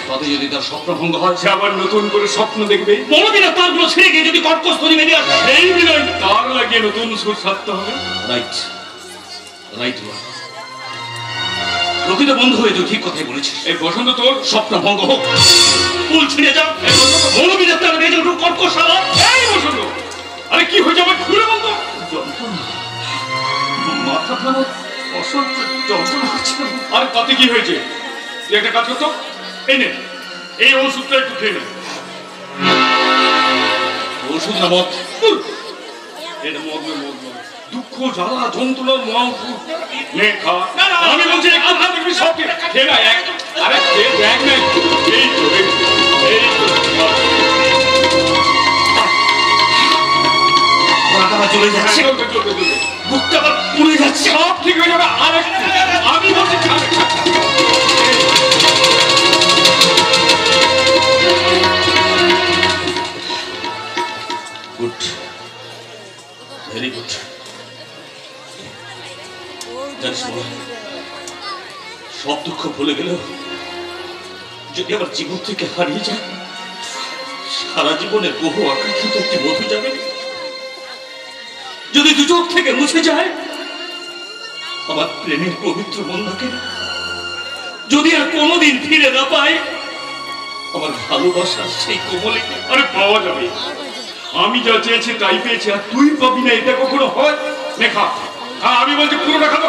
তাতে যদি তার স্বপ্ন ভঙ্গ হয়, সে আবার নতুন করে স্বপ্ন দেখবে। বড়দিনের তারগুলো ছেড়ে গিয়ে যদি কর্কশ ধ্বনি বেরিয়ে আসে, সেই বিনয় তার লাগিয়ে নতুন সুর সাধতে হবে। রাইট রাইট, প্রকৃত বন্ধু হয়ে তুই ঠিক কথাই বলেছিস। এই বসন্ত তোর স্বপ্ন ভঙ্গ হোক, ফুল ছিঁড়ে যাও, বড়দিনের তার বেজে উঠুক কর্কশ আওয়াজ। এই বসন্ত, আরে কি হয়ে যাবে? খুলে বলতো যন্ত্রণা, মাথাটা আমার অসহ্য যন্ত্রণা হচ্ছে। আর তাতে কি হয়েছে? তুই একটা কাজ করতো, এই নে এই ওষুধটা একটু খেয়ে নে। ওষুধ না মদ? এটা মদ নয়, মদ নয়, দুঃখ জ্বালা যন্ত্রণার মহা ওষুধ। নে খা। আমি বলছি একটু খা, দেখবি সব খেয়ে না। আরে খেয়ে দেখ না, এই তো এই চলে যাচ্ছে, বুকটা আবার পুড়ে যাচ্ছে। সব ঠিক হয়ে যাবে। আর আমি বলছি গুড, ভেরি গুড। জানিস সব দুঃখ ভুলে গেলেও যদি আমার জীবন থেকে হারিয়ে যায়, সারা জীবনের বহু আকাঙ্ক্ষিত একটি মধু যাবে। যদি দু চোখ থেকে মুছে যায় আমার প্রেমের পবিত্র বন্ধাকে, যদি আর কোনোদিন ফিরে না পাই আমার ভালোবাসার সেই কোমলিকে। আরে পাওয়া যাবে, আমি যা চেয়েছি তাই পেয়েছি, আর তুই পাবি না এটা কখনো হয়? লেখা আমি বলছি পুরোটা খাবো।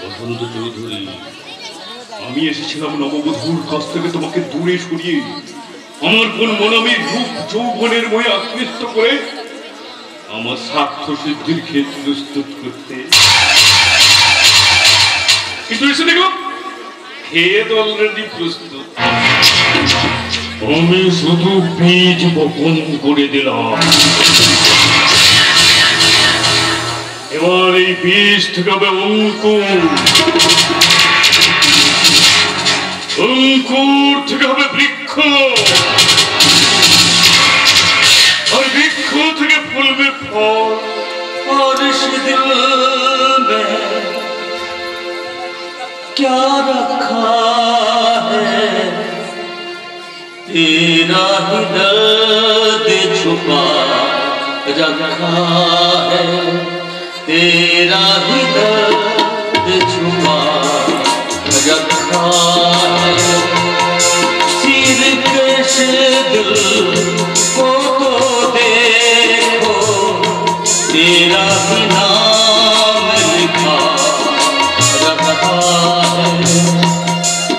বসন্ত চৌধুরী, আমি এসেছিলাম নববধূর কাছ থেকে তোমাকে দূরে সরিয়ে আমার কোন মনামীর রূপ যৌবনের ময়ে আকৃষ্ট করে আমার স্বার্থ সিদ্ধির ক্ষেত্র প্রস্তুত করতে। কিন্তু এসে দেখলাম ক্ষেত অলরেডি প্রস্তুত। আমি শুধু বীজ বপন করে দিলাম। এবার এই বীজ থেকে হবে অঙ্কুর, অঙ্কুর থেকে হবে বৃক্ষ, আর বৃক্ষ থেকে ফলবে ফল। और इस दिल में क्या रखा है, तेरा ही दर्द छुपा रखा है, तेरा ही दर्द छुपा रखा है। सिर कैसे दिल को तो देखो, तेरा ही नाम लिखा रखा है,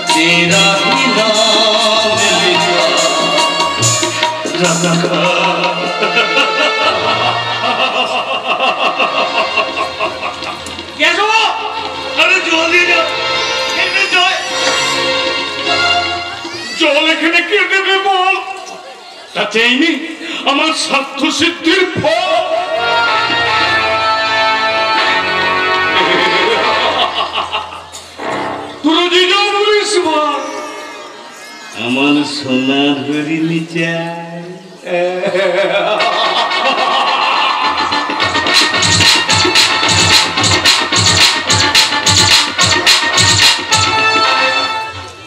तेरा ही नाम लिखा रखा। আরে জল দিয়ে যাও, জল এখানে কে দেবে বল? তা চাইনি আমার স্বার্থ সিদ্ধির ফল। আমার সোনার হরিণী চাই।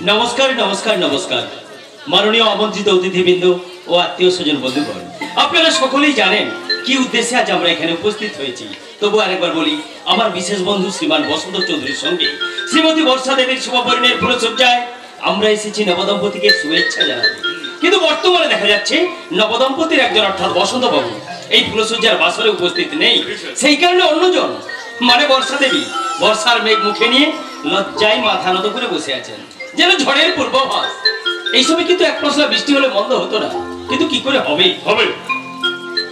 নমস্কার নমস্কার নমস্কার মাননীয় আমন্ত্রিত অতিথিবৃন্দ ও আত্মীয় স্বজন বন্ধুগণ, আপনারা সকলেই জানেন কি উদ্দেশ্যে আজ আমরা এখানে উপস্থিত হয়েছি। তবু আরেকবার বলি, আমার বিশেষ বন্ধু শ্রীমান বসন্ত চৌধুরীর সঙ্গে শ্রীমতী বর্ষা দেবীর শুভপরিণয়ের ফুলসজ্জায় আমরা এসেছি নবদম্পতিকে শুভেচ্ছা জানাতে। কিন্তু বর্তমানে দেখা যাচ্ছে নবদম্পতির একজন অর্থাৎ বসন্ত বাবু এই ফুলসজ্জার বাসরে উপস্থিত নেই। সেই কারণে অন্যজন মানে বর্ষা দেবী বর্ষার মেঘ মুখে নিয়ে লজ্জায় মাথা নত করে বসে আছেন, যেন ঝড়ের পূর্বাভাস। এই সময় কিন্তু এক পশলা বৃষ্টি হলে মন্দ হতো না, কিন্তু কি করে হবে? হবে,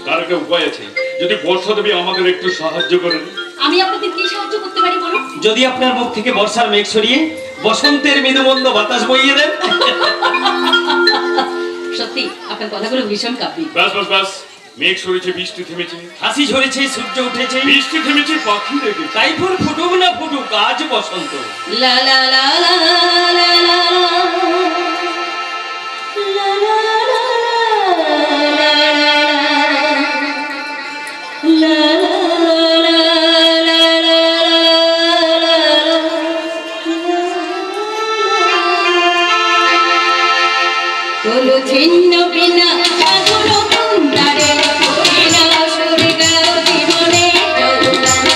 তার একটা উপায় আছে। যদি বর্ষা দেবী আমাদের একটু সাহায্য করেন। আমি আপনাদের কি সাহায্য করতে পারি বলুন? যদি আপনার মুখ থেকে বর্ষার মেঘ সরিয়ে বসন্তের মৃদুমন্দ বাতাস বইয়ে দেন। সত্যি আপনার কথাগুলো ভীষণ কাব্যিক। বাস বাস বাস, মেঘ সরেছে, বৃষ্টি থেমেছে, হাসি ঝরেছে, সূর্য উঠেছে, বৃষ্টি থেমেছে, পাখি দেখেছে। তাই ফুল ফুটুক না ফুটুক, আজ বসন্ত। লা লা লা লা লা লা ছিন্ন বিনা সাগর কুন্দারে হরিণা সুরগা জীবনে জলগান।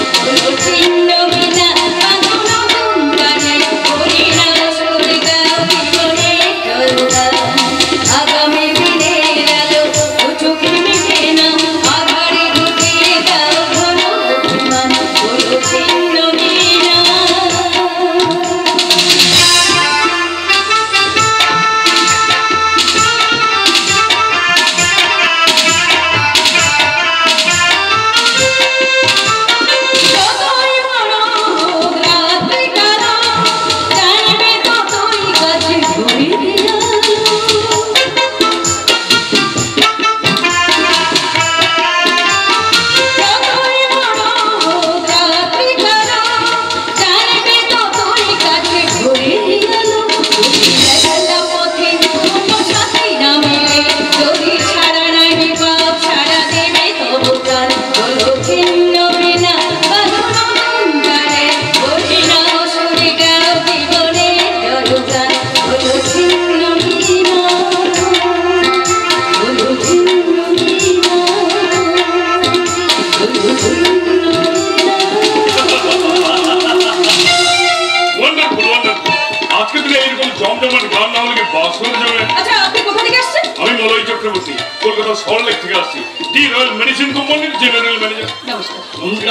ছিন্ন বিনা সাগর কুন্দারে হরিণা সুরগা জীবনে জলগান। আগামী দিনের আলো চোখে মিটে না, আধারে ঘুরিয়ে দাও ঘন অভিমান। ছিন্ন বিনা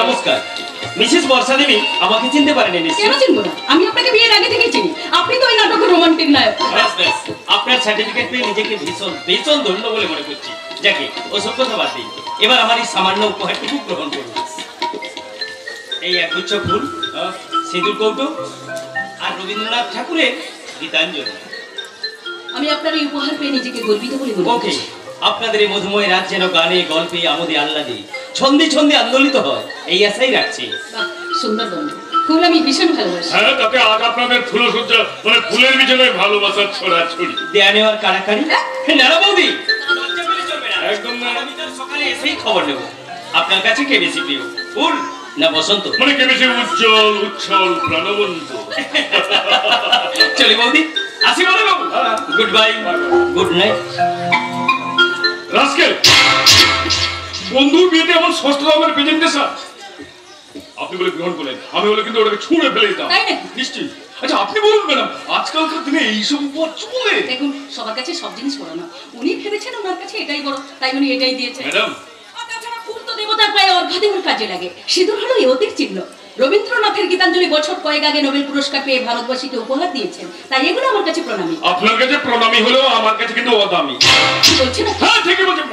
নমস্কার। মিসেস বর্ষা দেবী আমাকে চিনতে পারেন? কেন চিনবো না? আমি আপনাকে বিয়ের আগে থেকেই চিনি। আপনি তো ওই নাটকের রোমান্টিক নায়ক। আপনার সার্টিফিকেট পেয়ে নিজেকে ভীষণ ভীষণ ধন্য বলে মনে করছি। যাকে ওসব কথা বাদ দিই, এবার আমার এই সামান্য উপহারটুকু গ্রহণ করুন। এই একগুচ্ছ ফুল, সিঁদুর কৌটো আর রবীন্দ্রনাথ ঠাকুরের গীতাঞ্জলি। আমি আপনার এই উপহার পেয়ে নিজেকে গর্বিত বলে মনে করছি। আপনাদের এই মধুময় রাত যেন গানে গল্পে আমোদে আহ্লাদে ছন্দি ছন্দি আন্দোলিত হয়, এই আশাই রাখছি। বাহ, সুন্দর বন্ধু, ফুল আমি ভীষণ ভালোবাসি। হ্যাঁ, তাতে আজ আপনাদের ফুলসজ্জা মানে ফুলের বিছানায় ভালোবাসার ছড়াছড়ি। দেয়া নেওয়ার কাড়াকাড়ি। না না বৌদি, একদম না। আমি তো সকালে এসেই খবর নেব আপনার কাছে কে বেশি প্রিয়, ফুল না বসন্ত? মানে কে বেশি উজ্জ্বল, উচ্ছল, প্রাণবন্ত? চলি বৌদি, আসি বলে বাবু। Good bye, good night. Rascal, বন্ধুর বিয়েতে এমন সস্তা দামের প্রেজেন্টেশন আপনি বলে গ্রহণ করলেন, আমি বলে কিন্তু ওটাকে ছুঁড়ে ফেলে দিতাম। তাই নাকি? নিশ্চয়ই। আচ্ছা আপনি বলুন ম্যাডাম, আজকালকার দিনে এইসব উপহার চলে? দেখুন, সবার কাছে সব জিনিস বড় না, উনি ভেবেছেন ওনার কাছে এটাই বড়, তাই উনি এটাই দিয়েছেন। ম্যাডাম, আর তাছাড়া ফুল তো দেবতার পায়ে অর্ঘ্য দেওয়ার কাজে লাগে, সিঁদুর হলো ইয়তির চিহ্ন। রবীন্দ্রনাথের গীতাঞ্জলি বছর কয়েক আগে নোবেল পুরস্কার পেয়ে ভারতবাসীকে উপহার দিয়েছেন, তাই এগুলো আমার কাছে প্রণামী। আপনার কাছে প্রণামী হলেও আমার কাছে কিন্তু অদামি। কি বলছেন? হ্যাঁ ঠিকই বলছেন।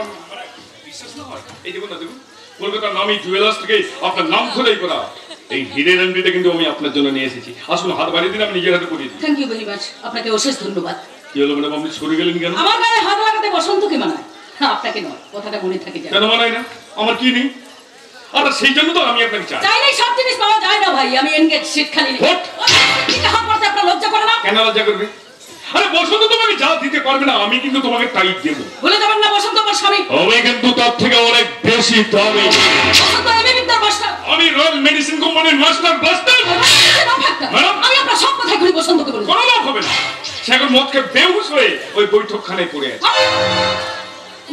বিশ্বাস না হয় এই দেখুন না, দেখুন কলকাতার নামি জুয়েলার্স থেকে আপনার নাম খোদাই করা এই হীরের আংটিটা কিন্তু আমি আপনার জন্য নিয়ে এসেছি। আসুন হাত বাড়িয়ে দিন, আমি নিজের হাতে পরিয়ে দিই। থ্যাংক ইউ ভেরি মাচ, আপনাকে অশেষ ধন্যবাদ। কি হলো ম্যাডাম, আপনি সরে গেলেন কেন? আমার গায়ে হাত লাগাতে বসন্তকে মানায়, হ্যাঁ আপনাকে নয়, কথাটা মনে থাকে। কেন মানায় না? আমার কি নেই? আচ্ছা সেই জন্য তো আমি আপনাকে চাই। চাই নাই, সব জিনিস পাওয়া যায় না ভাই, আমি এনগেজ, সিট খালি নেই। What? হাত মারতে আপনার লজ্জা করে না? কেন লজ্জা করবে? আরে বসন্ত তোমাকে যা দিতে পারবে না, আমি কিন্তু তোমাকে তাই দেবো। ভুলে যাবেন না, বসন্ত আমার স্বামী। আমি কিন্তু তার থেকে অনেক বেশি দামি। বসন্ত এমএ বিদ্যার মাস্টার। আমি রয়্যাল মেডিসিন কোম্পানির মাস্টার ব্লাস্টার। ম্যাডাম, আমি আপনার সব কথাই ঘুরি বসন্তকে বলি। কোনো লাভ হবে না, সে এখন মদ খেয়ে বেহুশ হয়ে ওই বৈঠকখানায় পড়ে আছে।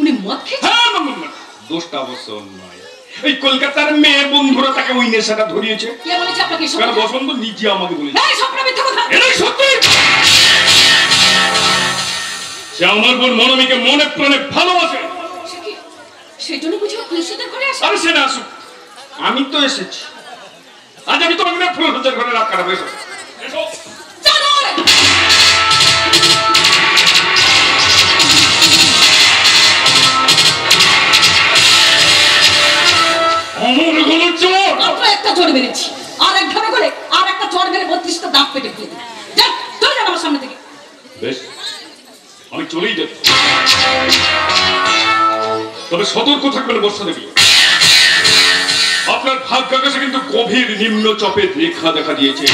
উনি মদ খেয়েছেন? হ্যাঁ, দোষটা অবশ্য নয়, এই কলকাতার মেয়ে বন্ধুরা তাকে ওই নেশাটা ধরিয়েছে। কে বলেছে আপনাকে এসব কেন কথা? বসন্ত নিজে আমাকে বলেছে। এই সবটা মিথ্যা কথা। এটাই সত্যি। সে আমার বোন মনমিকে মনে প্রাণে ভালোবাসে। সে কি? সেই জন্য বুঝি ফুলসজ্জার ঘরে আসে? আরে সে না আসুক, আমি তো এসেছি। আজ আমি তোমাকে না ফুলসজ্জার ঘরে রাত কাটাবো। এসো এসো। চলো রে। আমার গলার চোর। মাত্র একটা চড় মেরেছি, আর এক ধাপে করে আর একটা চড় মেরে 32টা দাঁত পেটে ফেলে দিই। যান, চলে যান আমার সামনে থেকে। বেশ, আমি চলেই যাচ্ছি, তবে সতর্ক থাকবেন বর্ষা দেবী। আপনার ভাগ্যাকাশে কিন্তু গভীর নিম্নচাপের রেখা দেখা দিয়েছে।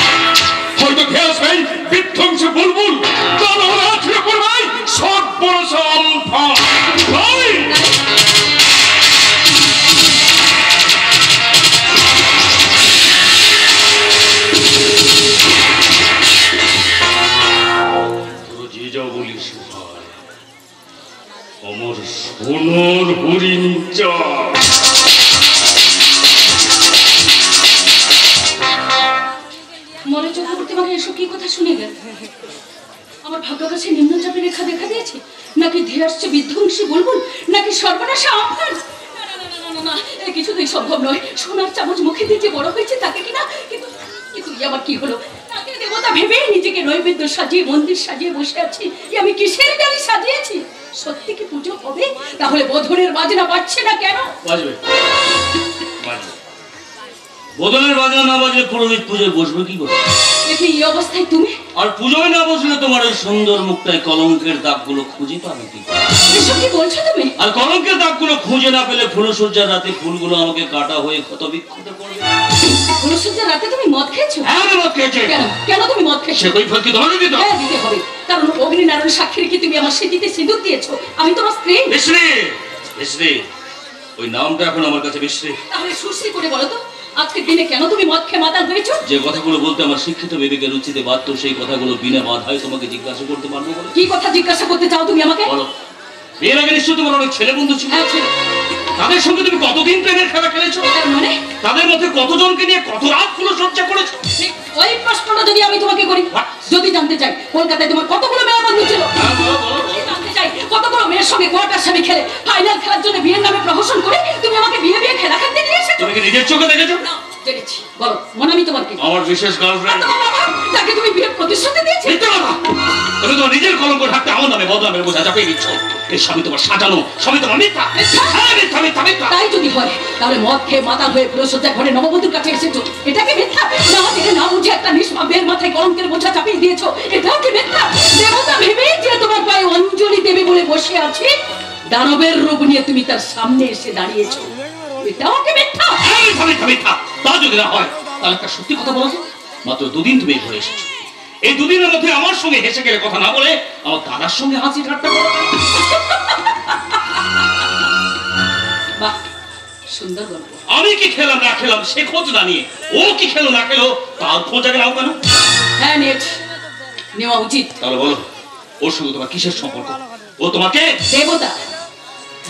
হয়তো গ্যাস নেই, বিধ্বংসী বুলবুল, তাহলে আছে পড়াই সর্বনাশ আলফা। যে যা বলিস ভাই, আমার সোনার হরিণ যা। মরে চক্রবর্তী আমাকে এসব কি কথা শুনে গেল? আমার ভাগ্যাকাশে নিম্নচাপের রেখা দেখা দিয়েছে, নাকি ধেয়ে আসছে বিধ্বংসী বুলবুল, নাকি সর্বনাশা আমফান? না না না না না না, এ কিছুতেই সম্ভব নয়। সোনার চামচ মুখে দিয়ে যে বড় হয়েছে তাকে কিনা, কিন্তু কিন্তু আমার কি হলো? তাকে দেবতা ভেবে নিজেকে নৈবেদ্য সাজিয়ে মন্দির সাজিয়ে বসে আছি। আমি কিসের ডালি সাজিয়েছি? সত্যি কি পুজো হবে? তাহলে বোধনের বাজনা বাজছে না কেন? বাজবে, বাজবে। বোধনের বাজনা না বাজলে পুরোহিত পুজোয় বসবে কি করে? দেখি এই অবস্থায় তুমি, আর পুজোয় না বসলে তোমার ওই সুন্দর মুখটায় কলঙ্কের দাগগুলো খুঁজে পাবে কি করে? এসব কি বলছো তুমি? আর কলঙ্কের দাগগুলো খুঁজে না পেলে ফুলসজ্জার রাতে ফুলগুলো আমাকে কাটা হয়ে ক্ষত বিক্ষত করবে। ফুলসজ্জার রাতে তুমি মদ খেয়েছো? হ্যাঁ, আমি মদ খেয়েছি। কেন কেন তুমি মদ খেয়েছো? সে কই ফল কি তোমাকে দিতে হবে? হ্যাঁ, দিতে হবে, কারণ অগ্নিনারায়ণ সাক্ষী রেখে তুমি আমার স্মৃতিতে সিঁদুর দিয়েছো। আমি তোমার স্ত্রী। বিশ্রী, বিশ্রী, ওই নামটা এখন আমার কাছে বিশ্রী। তাহলে সুশ্রী করে বলো তো, আজকের দিনে কেন তুমি মদ খেয়ে মাতাল হয়েছো? যে কথাগুলো বলতে আমার শিক্ষিত বিবেকের রুচিতে বাধ্য, সেই কথাগুলো বিনা বাধায় তোমাকে জিজ্ঞাসা করতে পারবো বলে। কি কথা জিজ্ঞাসা করতে চাও তুমি আমাকে? বলো। বিয়ের আগে নিশ্চয় তোমার অনেক ছেলে বন্ধু ছিল। হ্যাঁ, ছিল। তাদের সঙ্গে তুমি কতদিন প্রেমের খেলা খেলেছো? তার মানে তাদের মধ্যে কতজনকে নিয়ে কত রাত ফুলসজ্জা করেছো? ঠিক ওই প্রশ্নটা যদি আমি তোমাকে করি, যদি জানতে চাই কলকাতায় তোমার কতগুলো মেয়ে বন্ধু ছিল, যদি জানতে চাই কতগুলো মেয়ের সঙ্গে কোয়ার্টার স্বামী খেলে ফাইনাল খেলার জন্য বিয়ের নামে প্রহসন করে তুমি আমাকে বিয়ে বিয়ে খেলা খেলতে নিয়ে এসেছো। তুমি কি নিজের চোখে দেখেছো? না, জেনেছি। বলো, মনে আমি তোমার কি? আমার বিশেষ গার্লফ্রেন্ড। তাকে তুমি বিয়ের প্রতিশ্রুতি দিয়েছো? মিথ্যে কথা। তুমি তোমার নিজের কলঙ্ক ঢাকতে আমার নামে বদনামের বোঝা চাপিয়ে দিচ্ছ। এই সবই তোমার সাজানো, সবই তোমার মিথ্যা। হ্যাঁ, মিথ্যা, মিথ্যা, মিথ্যা। তাই যদি হয় তাহলে মদ খেয়ে মাতাল হয়ে ফুলসজ্জার ঘরে নববধূর কাছে এসেছো, এটা কি মিথ্যা? না জেনে না বুঝে একটা নিষ্পাপ মেয়ের মাথায় কলঙ্কের বোঝা চাপিয়ে দিয়েছো, এটাও কি মিথ্যা? দেবতা ভেবে যে তোমার পায়ে অঞ্জলি দেবে বলে বসে আছে, দানবের রূপ নিয়ে তুমি তার সামনে এসে দাঁড়িয়েছো। এটাও কি মিথ্যা? মিথ্যা তা যদি না হয় তাহলে একটা সত্যি কথা বলো তো, মাত্র দুদিন তুমি ঘুরে এসেছো, এই দুদিনের মধ্যে আমার সঙ্গে হেসে গেলে কথা না বলে আমার দাদার সঙ্গে হাসি ঠাট্টা করো। বাহ, সুন্দর গল্প। আমি কি খেলাম না খেলাম সে খোঁজ না নিয়ে ও কি খেলো না খেলো তার খোঁজ আগে নাও কেন? হ্যাঁ, নেওয়া উচিত। তাহলে বলো ওর সঙ্গে তোমার কিসের সম্পর্ক? ও তোমাকে দেবতা,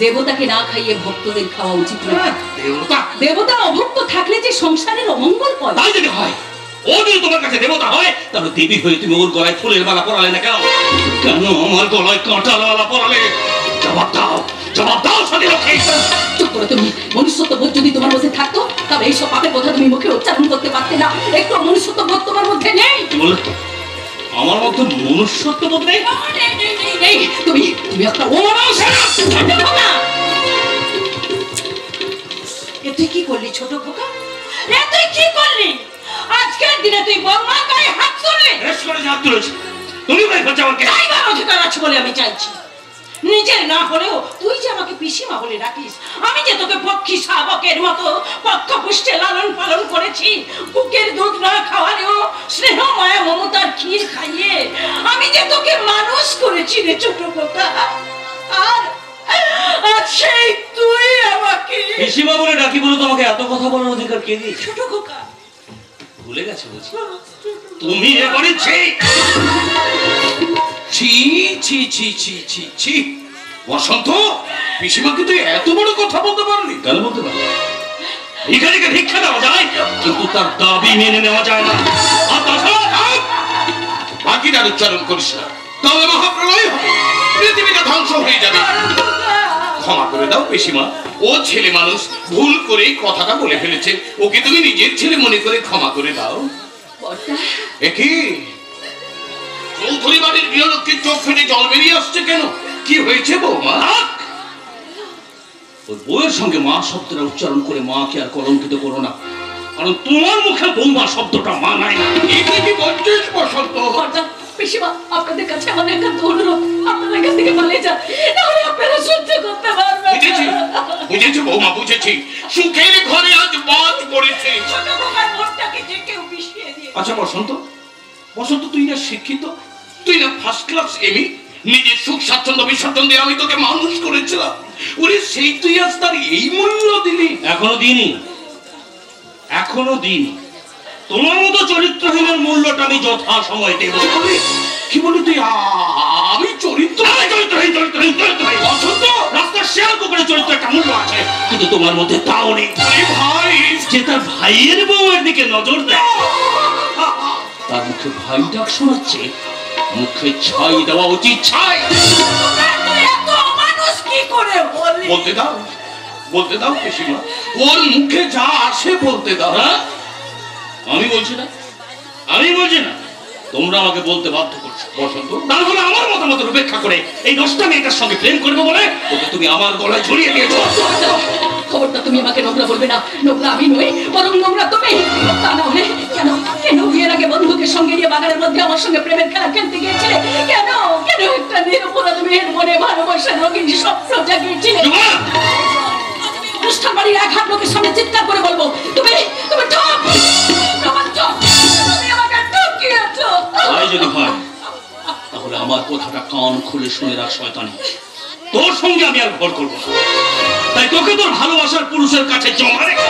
দেবতাকে না খাইয়ে ভক্তদের খাওয়া উচিত না। দেবতা? দেবতা অভক্ত থাকলে যে সংসারের অমঙ্গল হয়। তাই যদি হয়, ও যদি তোমার কাছে দেবতা হয়, তাহলে দেবী হয়ে তুমি ওর গলায় ফুলের মালা পরালে না কেন? কেন আমার গলায় কাঁটার মালা পরালে? জবাব দাও, জবাব দাও সতীলক্ষ্মী। চুপ করো তুমি। মনুষ্যত্ব বোধ যদি তোমার মধ্যে থাকতো তাহলে এইসব পাপের কথা তুমি মুখে উচ্চারণ করতে পারতে না। একটু মনুষ্যত্ব বোধ তোমার মধ্যে নেই। কি বললে? আমার মধ্যে মনুষ্যত্ব বোধ নেই? নেই। তুমি একটা অমানুষ। তুই কি করলি ছোট খোকা? তুই কি করলি? আজকের দিনে তুই বর্মা গায়ে হাত তুললি। রেস করে হাত তুলেছি, তুমি ভাই বাঁচাও আমাকে। তাইবার অধিকার আছে বলে আমি চাইছি। নিজের না হলেও তুই যে আমাকে পিসিমা বলে ডাকিস, আমি যে তোকে পক্ষী শাবকের মতো পক্ষ পুষ্টে লালন পালন করেছি, বুকের দুধ না খাওয়ালেও স্নেহ মায়া মমতার ক্ষীর খাইয়ে আমি যে তোকে মানুষ করেছি রে ছোট খোকা। আর সেই তুই আমাকে পিসিমা বলে ডাকি বলে তোমাকে এত কথা বলার অধিকার কে দিয়েছে? ছোট খোকা ভুলে গেছে বুঝি? তুমি এবারে ছি ছি ছি ছি ছি ছি। বসন্ত, পিসিমাকে তুই এত বড় কথা বলতে পারলি? কেন বলতে পারো? ভিখারিকে ভিক্ষা দেওয়া যায় কিন্তু তার দাবি মেনে নেওয়া যায় না। আর তাছাড়া বাকিটার উচ্চারণ করিস না, তাহলে মহাপ্রলয় হবে, পৃথিবীটা ধ্বংস হয়ে যাবে। ক্ষমা করে দাও পিসিমা, ও ছেলে মানুষ, ভুল করে কথাটা বলে ফেলেছে, ওকে তুমি নিজের ছেলে মনে করে ক্ষমা করে দাও। একই চৌধুরী বাড়ির গৃহলক্ষ্মীর চোখ ফেটে জল বেরিয়ে আসছে কেন? কি হয়েছে বৌমা? ওর বউয়ের সঙ্গে মা শব্দটা উচ্চারণ করে মাকে আর কলঙ্কিত করো না, কারণ তোমার মুখে বৌমা শব্দটা মা নাই না। এটা কি বলছিস বসন্ত? পিসিমা, আপনাদের কাছে আমাদের একটা অনুরোধ, আপনাদের কাছ থেকে পালিয়ে যান, নাহলে আপনারা সহ্য করতে পারবেন। বুঝেছি বুঝেছি বৌমা, বুঝেছি। সুখের ঘরে আজ বাজ পড়েছে। ছোট খোকার মনটাকে যে কেউ মিশিয়ে দিয়ে। আচ্ছা বসন্ত, বসন্ত তুই না শিক্ষিত, তুই না ফার্স্ট ক্লাস এমই, নিজের সুখ স্বাচ্ছন্দ্য বিসর্জন দিয়ে আমি তোকে মানুষ করেছিলাম, ওরে সেই তুই আজ তার এই মূল্য দিলি? এখনো দিইনি, এখনো দিইনি। তোমার মতো চরিত্রহীনের মূল্যটা আমি যথা সময় দেব। কি বলি তুই? আমি চরিত্রহীন? বসন্ত, রাস্তার শেয়াল কুকুরের চরিত্র একটা মূল্য আছে, কিন্তু তোমার মধ্যে তাও নেই। ভাই, যে তার ভাইয়ের বউয়ের দিকে নজর দেয়, তার মুখে ভাই ডাক শোনাচ্ছে, মুখে ছাই দেওয়া উচিত। ছাই বলতে দাও, বলতে দাও পিসিমা, ওর মুখে যা আসে বলতে দাও। আমি বলছি না, আমি বলছি না, তোমরা আমাকে বলতে বাধ্য করছো। বসন্ত, তাহলে আমার মতামতের উপেক্ষা করে এই 10টা মেয়েটার সঙ্গে প্রেম করবে বলে ওকে তুমি আমার গলায় ঝুলিয়ে দিয়েছো। খবরটা তুমি আমাকে নোংরা বলবে না, নোংরা আমি নই, বরং নোংরা তুমি। তা না হলে কেন কেন বিয়ের আগে বন্ধুকে সঙ্গে নিয়ে বাগানের মধ্যে আমার সঙ্গে প্রেমের খেলা খেলতে গিয়েছিলে? কেন কেন একটা নিরপরাধ মেয়ের মনে ভালোবাসার রঙিন স্বপ্ন জাগিয়েছিলে? অনুষ্ঠান বাড়ির 1 লোকের সামনে চিৎকার করে বলবো, তুমি তুমি ঠক, তুমি আমাকে ঠকিয়েছো। তাই যদি হয় তাহলে আমার কথাটা কান খুলে শুনে রাখ শয়তানি, তোর সঙ্গে আমি আর ঘর করবো না। তাই তোকে তোর ভালোবাসার পুরুষের কাছে জমা রেখে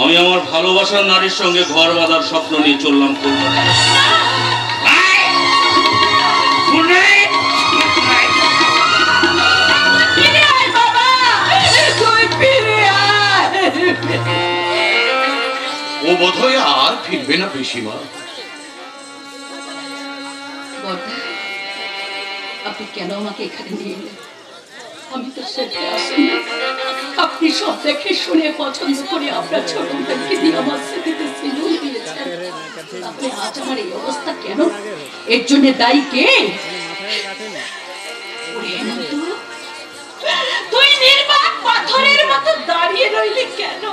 আমি আমার ভালোবাসার নারীর সঙ্গে ঘর বাঁধার স্বপ্ন নিয়ে চললাম কলকাতা। ও বোধহয় আর ফিরবে না পিসিমা। আপনি কেন আমাকে এখানে নিয়ে এলেন? আমি তো সেটা আসিনি। আপনি সব দেখে শুনে পছন্দ করে আপনার ছোট ভাইকে দিয়ে আমার স্মৃতিতে সিঁদুর দিয়েছেন। আপনি আজ আমার এই অবস্থা কেন? এর জন্য দায়ী কে? তুই নির্বাক পাথরের মতো দাঁড়িয়ে রইলি কেন?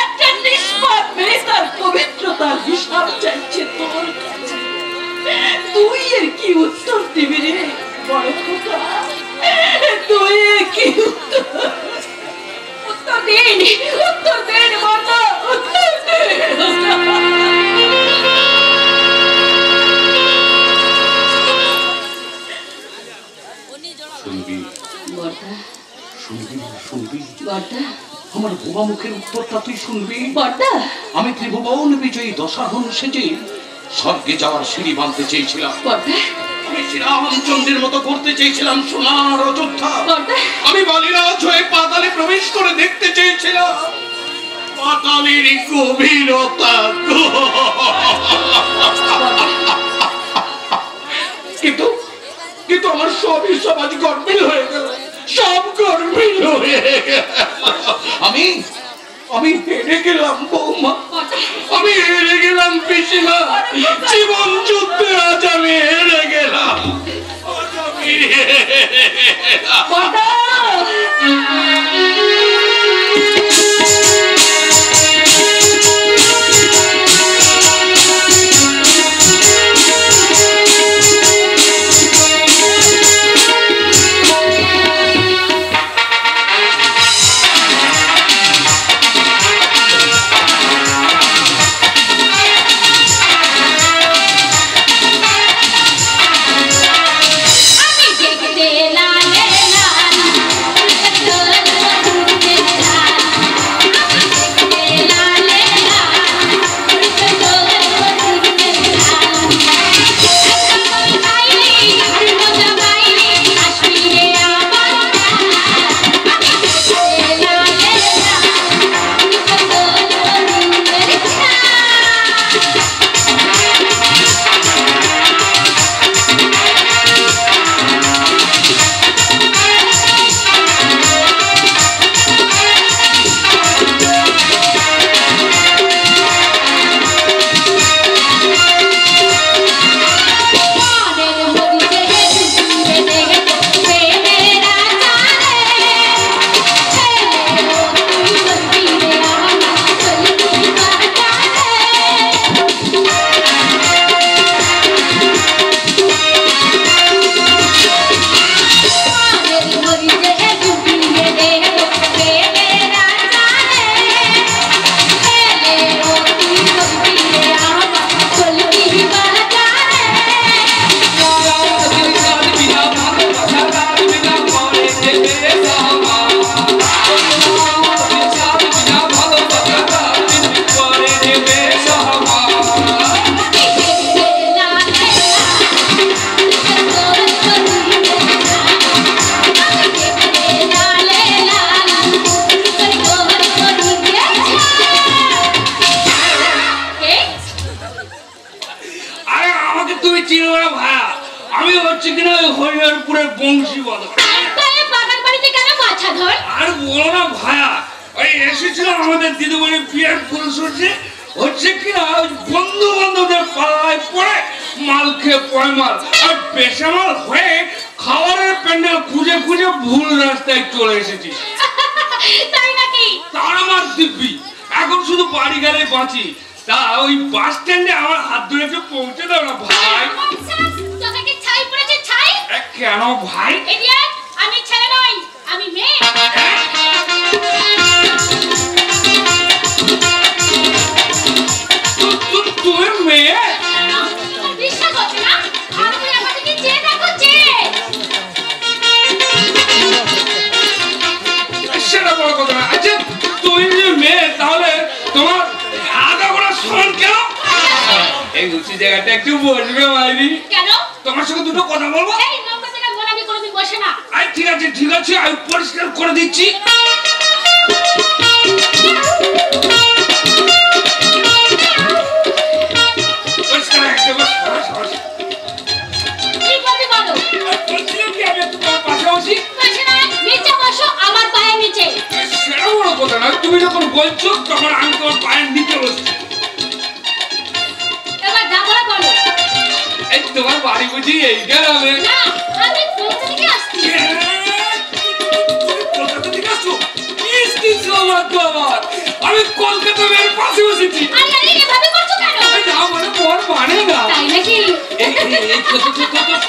একটা নিষ্পাপ মেয়ে তার পবিত্রতার হিসাব চাইছে তোর কাছে, তুই এর কি উত্তর দিবি রে বড় খোকা? তুই কি উত্তর দিন বর্দা, উত্তর আমার বোবা মুখের উত্তরটা তুই শুনবি বর্দা। আমি ত্রিভুবন বিজয়ী দশাহন সেজে স্বর্গে যাওয়ার সিঁড়ি বাঁধতে চেয়েছিলাম বর্দা। আমি শ্রীরামচন্দ্রের মতো করতে চেয়েছিলাম সোনার অযোধ্যা। আমি বালিরাজ হয়ে পাতালে প্রবেশ করে দেখতে চেয়েছিলাম পাতালের গভীরতা। কিন্তু কিন্তু আমার সবই সমাজ গর্বিল হয়ে গেল, সব গর্বিল হয়ে গেল। আমি হেরে গেলাম বৌমা, আমি হেরে গেলাম পিসিমা। জীবন যুদ্ধে আজ আমি হেরে গেলাম।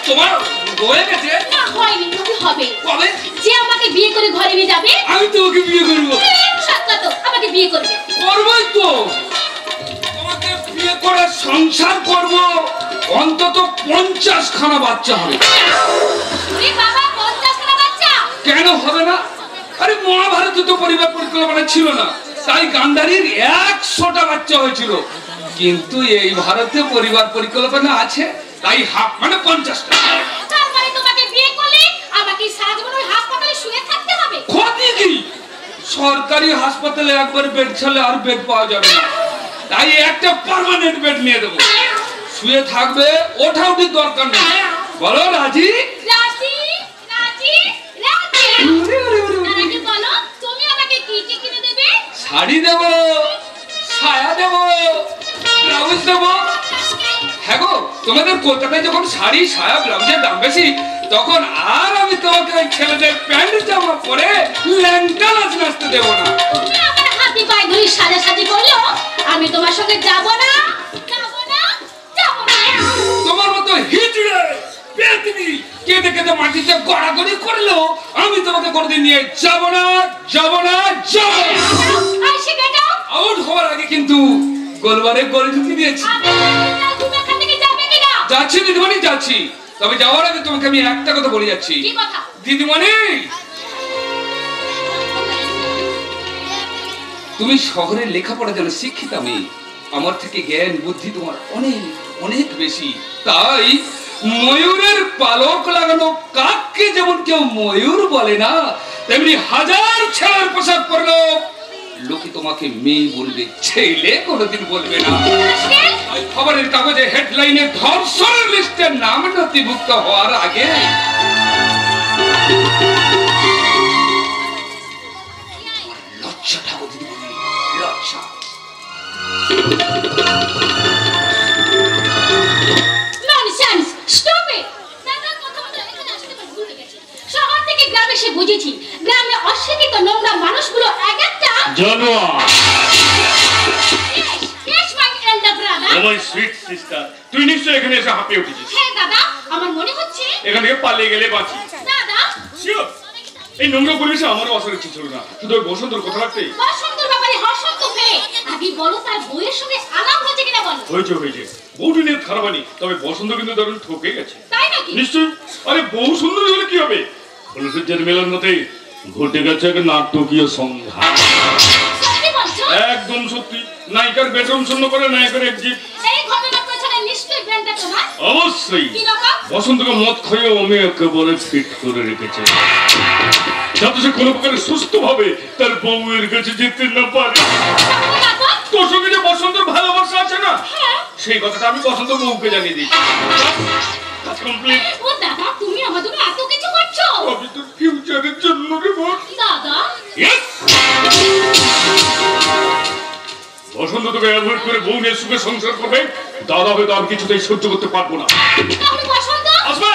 তোমার হয়ে গেছে না, হয়নি, তুমি হবে। কবে? যে আমাকে বিয়ে যাবে? আমি তোমাকে বিয়ে করবো। সত্যি তো আমাকে বিয়ে করবে? করবোই তো, তোমাকে বিয়ে করে সংসার করব, অন্তত 50 খানা বাচ্চা হবে। বাবা 50 খানা বাচ্চা? কেন হবে না? আরে মহাভারতে তো পরিবার পরিকল্পনা ছিল না, তাই গান্ধারীর 100টা বাচ্চা হয়েছিল। কিন্তু এই ভারতে পরিবার পরিকল্পনা আছে, তাই হাফ মানে 50টা। তার মানে তোমাকে বিয়ে করলে আমাকে সারা জীবন ওই হাসপাতালে শুয়ে থাকতে হবে? ক্ষতি কি? সরকারি হাসপাতালে একবার বেড ছাড়লে আর বেড পাওয়া যাবে না, তাই একটা পার্মানেন্ট বেড নিয়ে দেবো। শুয়ে থাকবে, ওঠা উঠি দরকার নেই। বলো রাজি? রাজি রাজি রাজি। নাকি বলো তুমি আমাকে কি কি কিনে দেবে? শাড়ি দেবো, ছায়া দেবো, ব্লাউজ দেবো। হ্যাঁ গো, তোমাদের কলকাতায় যখন শাড়ি ছায়া ব্লাউজের দাম বেশি, তখন আর আমি তোমাকে ওই ছেলেদের প্যান্ট জামা পরে ল্যাংটা নাচ নাচতে দেবো না। তুমি আমার হাতি পায়ে ধরে সাজাসাজি করলো, আমি তোমার সঙ্গে যাব না যাব না যাব না। তোমার মতো হিজড়ে পেতনি কেঁদে কেঁদে মাটিতে গড়াগড়ি করলো, আমি তোমাকে কোনোদিন নিয়ে যাব না যাব না যাব না। আইসে গেটা আউট হওয়ার আগে কিন্তু গোলবারে গোল ঢুকিয়ে দিয়েছি। তুমি এখান থেকে যাবে কিনা? যাচ্ছি দিদিমণি, যাচ্ছি। তবে যাওয়ার আগে তোমাকে আমি একটা কথা বলে যাচ্ছি। কি কথা? দিদিমণি, তুমি শহরের লেখাপড়া যেন শিক্ষিত মেয়ে, আমার থেকে জ্ঞান বুদ্ধি তোমার অনেক অনেক বেশি। তাই ময়ূরের পালক লাগানো কাককে যেমন কেউ ময়ূর বলে না, তেমনি হাজার ছেলের পোশাক পরলো লোকে তোমাকে মেয়ে বলবে, ছেলে কোনোদিন বলবে না। খবরের কাগজে হেডলাইনে ধর্ষণের লিস্টে নাম নথিভুক্ত হওয়ার আগে লজ্জা ঠাকুর দিদিমণি, লজ্জা। Nonsense, stop it. দাদার কথা মতো এখানে আসতে পারি ভুলে গেছি। শহর থেকে গ্রামে এসে বুঝেছি, গ্রামে অশিক্ষিত নোংরা মানুষগুলো এক একটা জানোয়ার। Yes, my elder brother. আমার সুইট সিস্টার, তুই নিশ্চয়ই এখানে এসে হাঁপিয়ে উঠেছিস। হ্যাঁ দাদা, আমার মনে হচ্ছে এখান থেকে পালিয়ে গেলে বাঁচি। দাদা শিওর, এই নোংরা পরিবেশে আমারও আসার ইচ্ছে ছিল না, শুধু ওই বসন্তর কথা রাখতেই। বসন্তর ব্যাপারে হসন্ত ফেলে আগে বলো তার বউয়ের সঙ্গে আলাপ হয়েছে কিনা বলো। হয়েছে হয়েছে, বউটি নিয়ে খারাপ হয়নি, তবে বসন্ত কিন্তু দারুণ ঠকে গেছে। তাই নাকি? নিশ্চয়। আরে বউ সুন্দরী হলে কি হবে, ফুলসজ্জার মেলার মতে ঘটে গেছে এক নাটকীয় সন্ধ্যা। সত্যি বলছো? একদম সত্যি। নায়িকার বেডরুম শূন্য করে নায়কের এক্সিট। এই ঘটনার পেছনে নিশ্চয়ই ব্র্যান্ডটা তোমার। অবশ্যই। কি রকম? বসন্তকে মদ খাইয়ে আমি একেবারে ফিট করে রেখেছি, যাতে সে কোনো প্রকারে সুস্থ ভাবে তার বউয়ের কাছে যেতে না পারে। তোর সঙ্গে যে বসন্তর ভালোবাসা আছে না, সেই কথাটা আমি বসন্ত বউকে জানিয়ে দিই। ও দাদা, তুমি আমার জন্য এত কিছু করছো। আমি তো ফিউচারের জন্য রে বল। দাদা বসন্ত তোকে অ্যাভয়েড করে বউ নিয়ে সুখে সংসার করবে, দাদা হয়তো আমি কিছুতেই সহ্য করতে পারবো না। তাহলে বসন্ত আসবে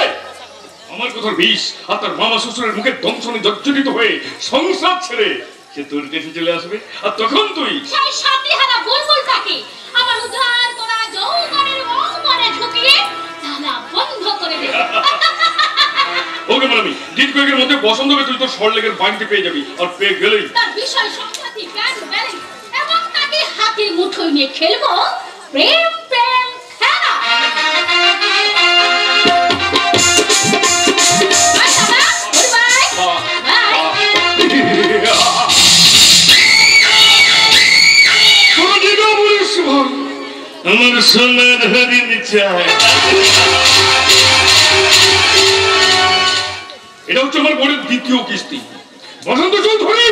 আমার কথার বিষ, আর তার মামা শ্বশুরের মুখের দংশনে জর্জরিত হয়ে সংসার ছেড়ে সে তোর কাছে চলে আসবে, আর তখন তুই সেই সাথীহারা বুলবুল থাকে আমার উদ্ধার করা যৌবনের মনে ঢুকিয়ে তালা বন্ধ করে দেবে। ওকে মানামি, দিন কয়েকের মধ্যে বসন্তকে তুই তোর সরলেগের বাড়িতে পেয়ে যাবি, আর পেয়ে গেলেই তার বিষয় সম্পত্তি ব্যাংক ব্যালেন্স এবং তাকে হাতের মুঠোয় নিয়ে খেলবো প্রেম প্রেম খেলা। বাই দাদা, বাই আমার সোনার হরিণ চায়। এটা হচ্ছে আমার বোনের দ্বিতীয় কিস্তি। বসন্ত চৌধুরী,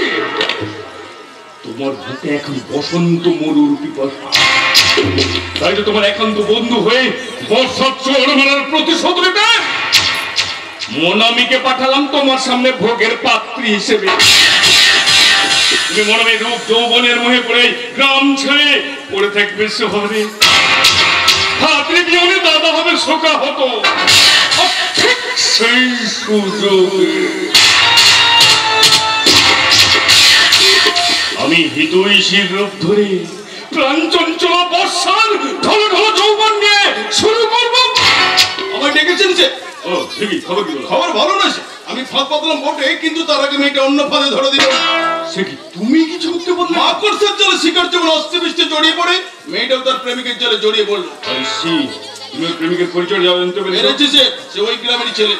তোমার বুকে এখন বসন্ত মরুর পিপাসা, তাই তো তোমার একান্ত বন্ধু হয়ে বর্ষার চোর মারার প্রতিশোধ নিতে মনামিকে পাঠালাম তোমার সামনে ভোগের পাত্রী হিসেবে। তুমি মনামির রূপ যৌবনের মোহে পড়ে গ্রাম ছেড়ে পড়ে থাকবে শহরে, ভাতৃ বিহনে দাদা হবে শোকা হতো। ঠিক সেই সুযোগে আমি হিতৈষীর রূপ ধরে প্রাণ চঞ্চল বর্ষার ঢল ঢল যৌবন নিয়ে শুরু করবো। আমায় ডেকেছেন যে? ও দেখি খবর কি? খবর ভালো না, আমি আমি ফাঁদ পাতলাম বটে, কিন্তু তার আগে মেয়েটা অন্য ফাঁদে ধরে দিল। সে কি তুমি কিছু করতে বললে? মাকড়সার জালে শিকার যেমন অস্তে বৃষ্টি জড়িয়ে পড়ে, মেয়েটাও তার প্রেমিকের জালে জড়িয়ে পড়লো। তুমি প্রেমিকের পরিচয় জানতে পেরেছো? সে ওই গ্রামেরই ছেলে।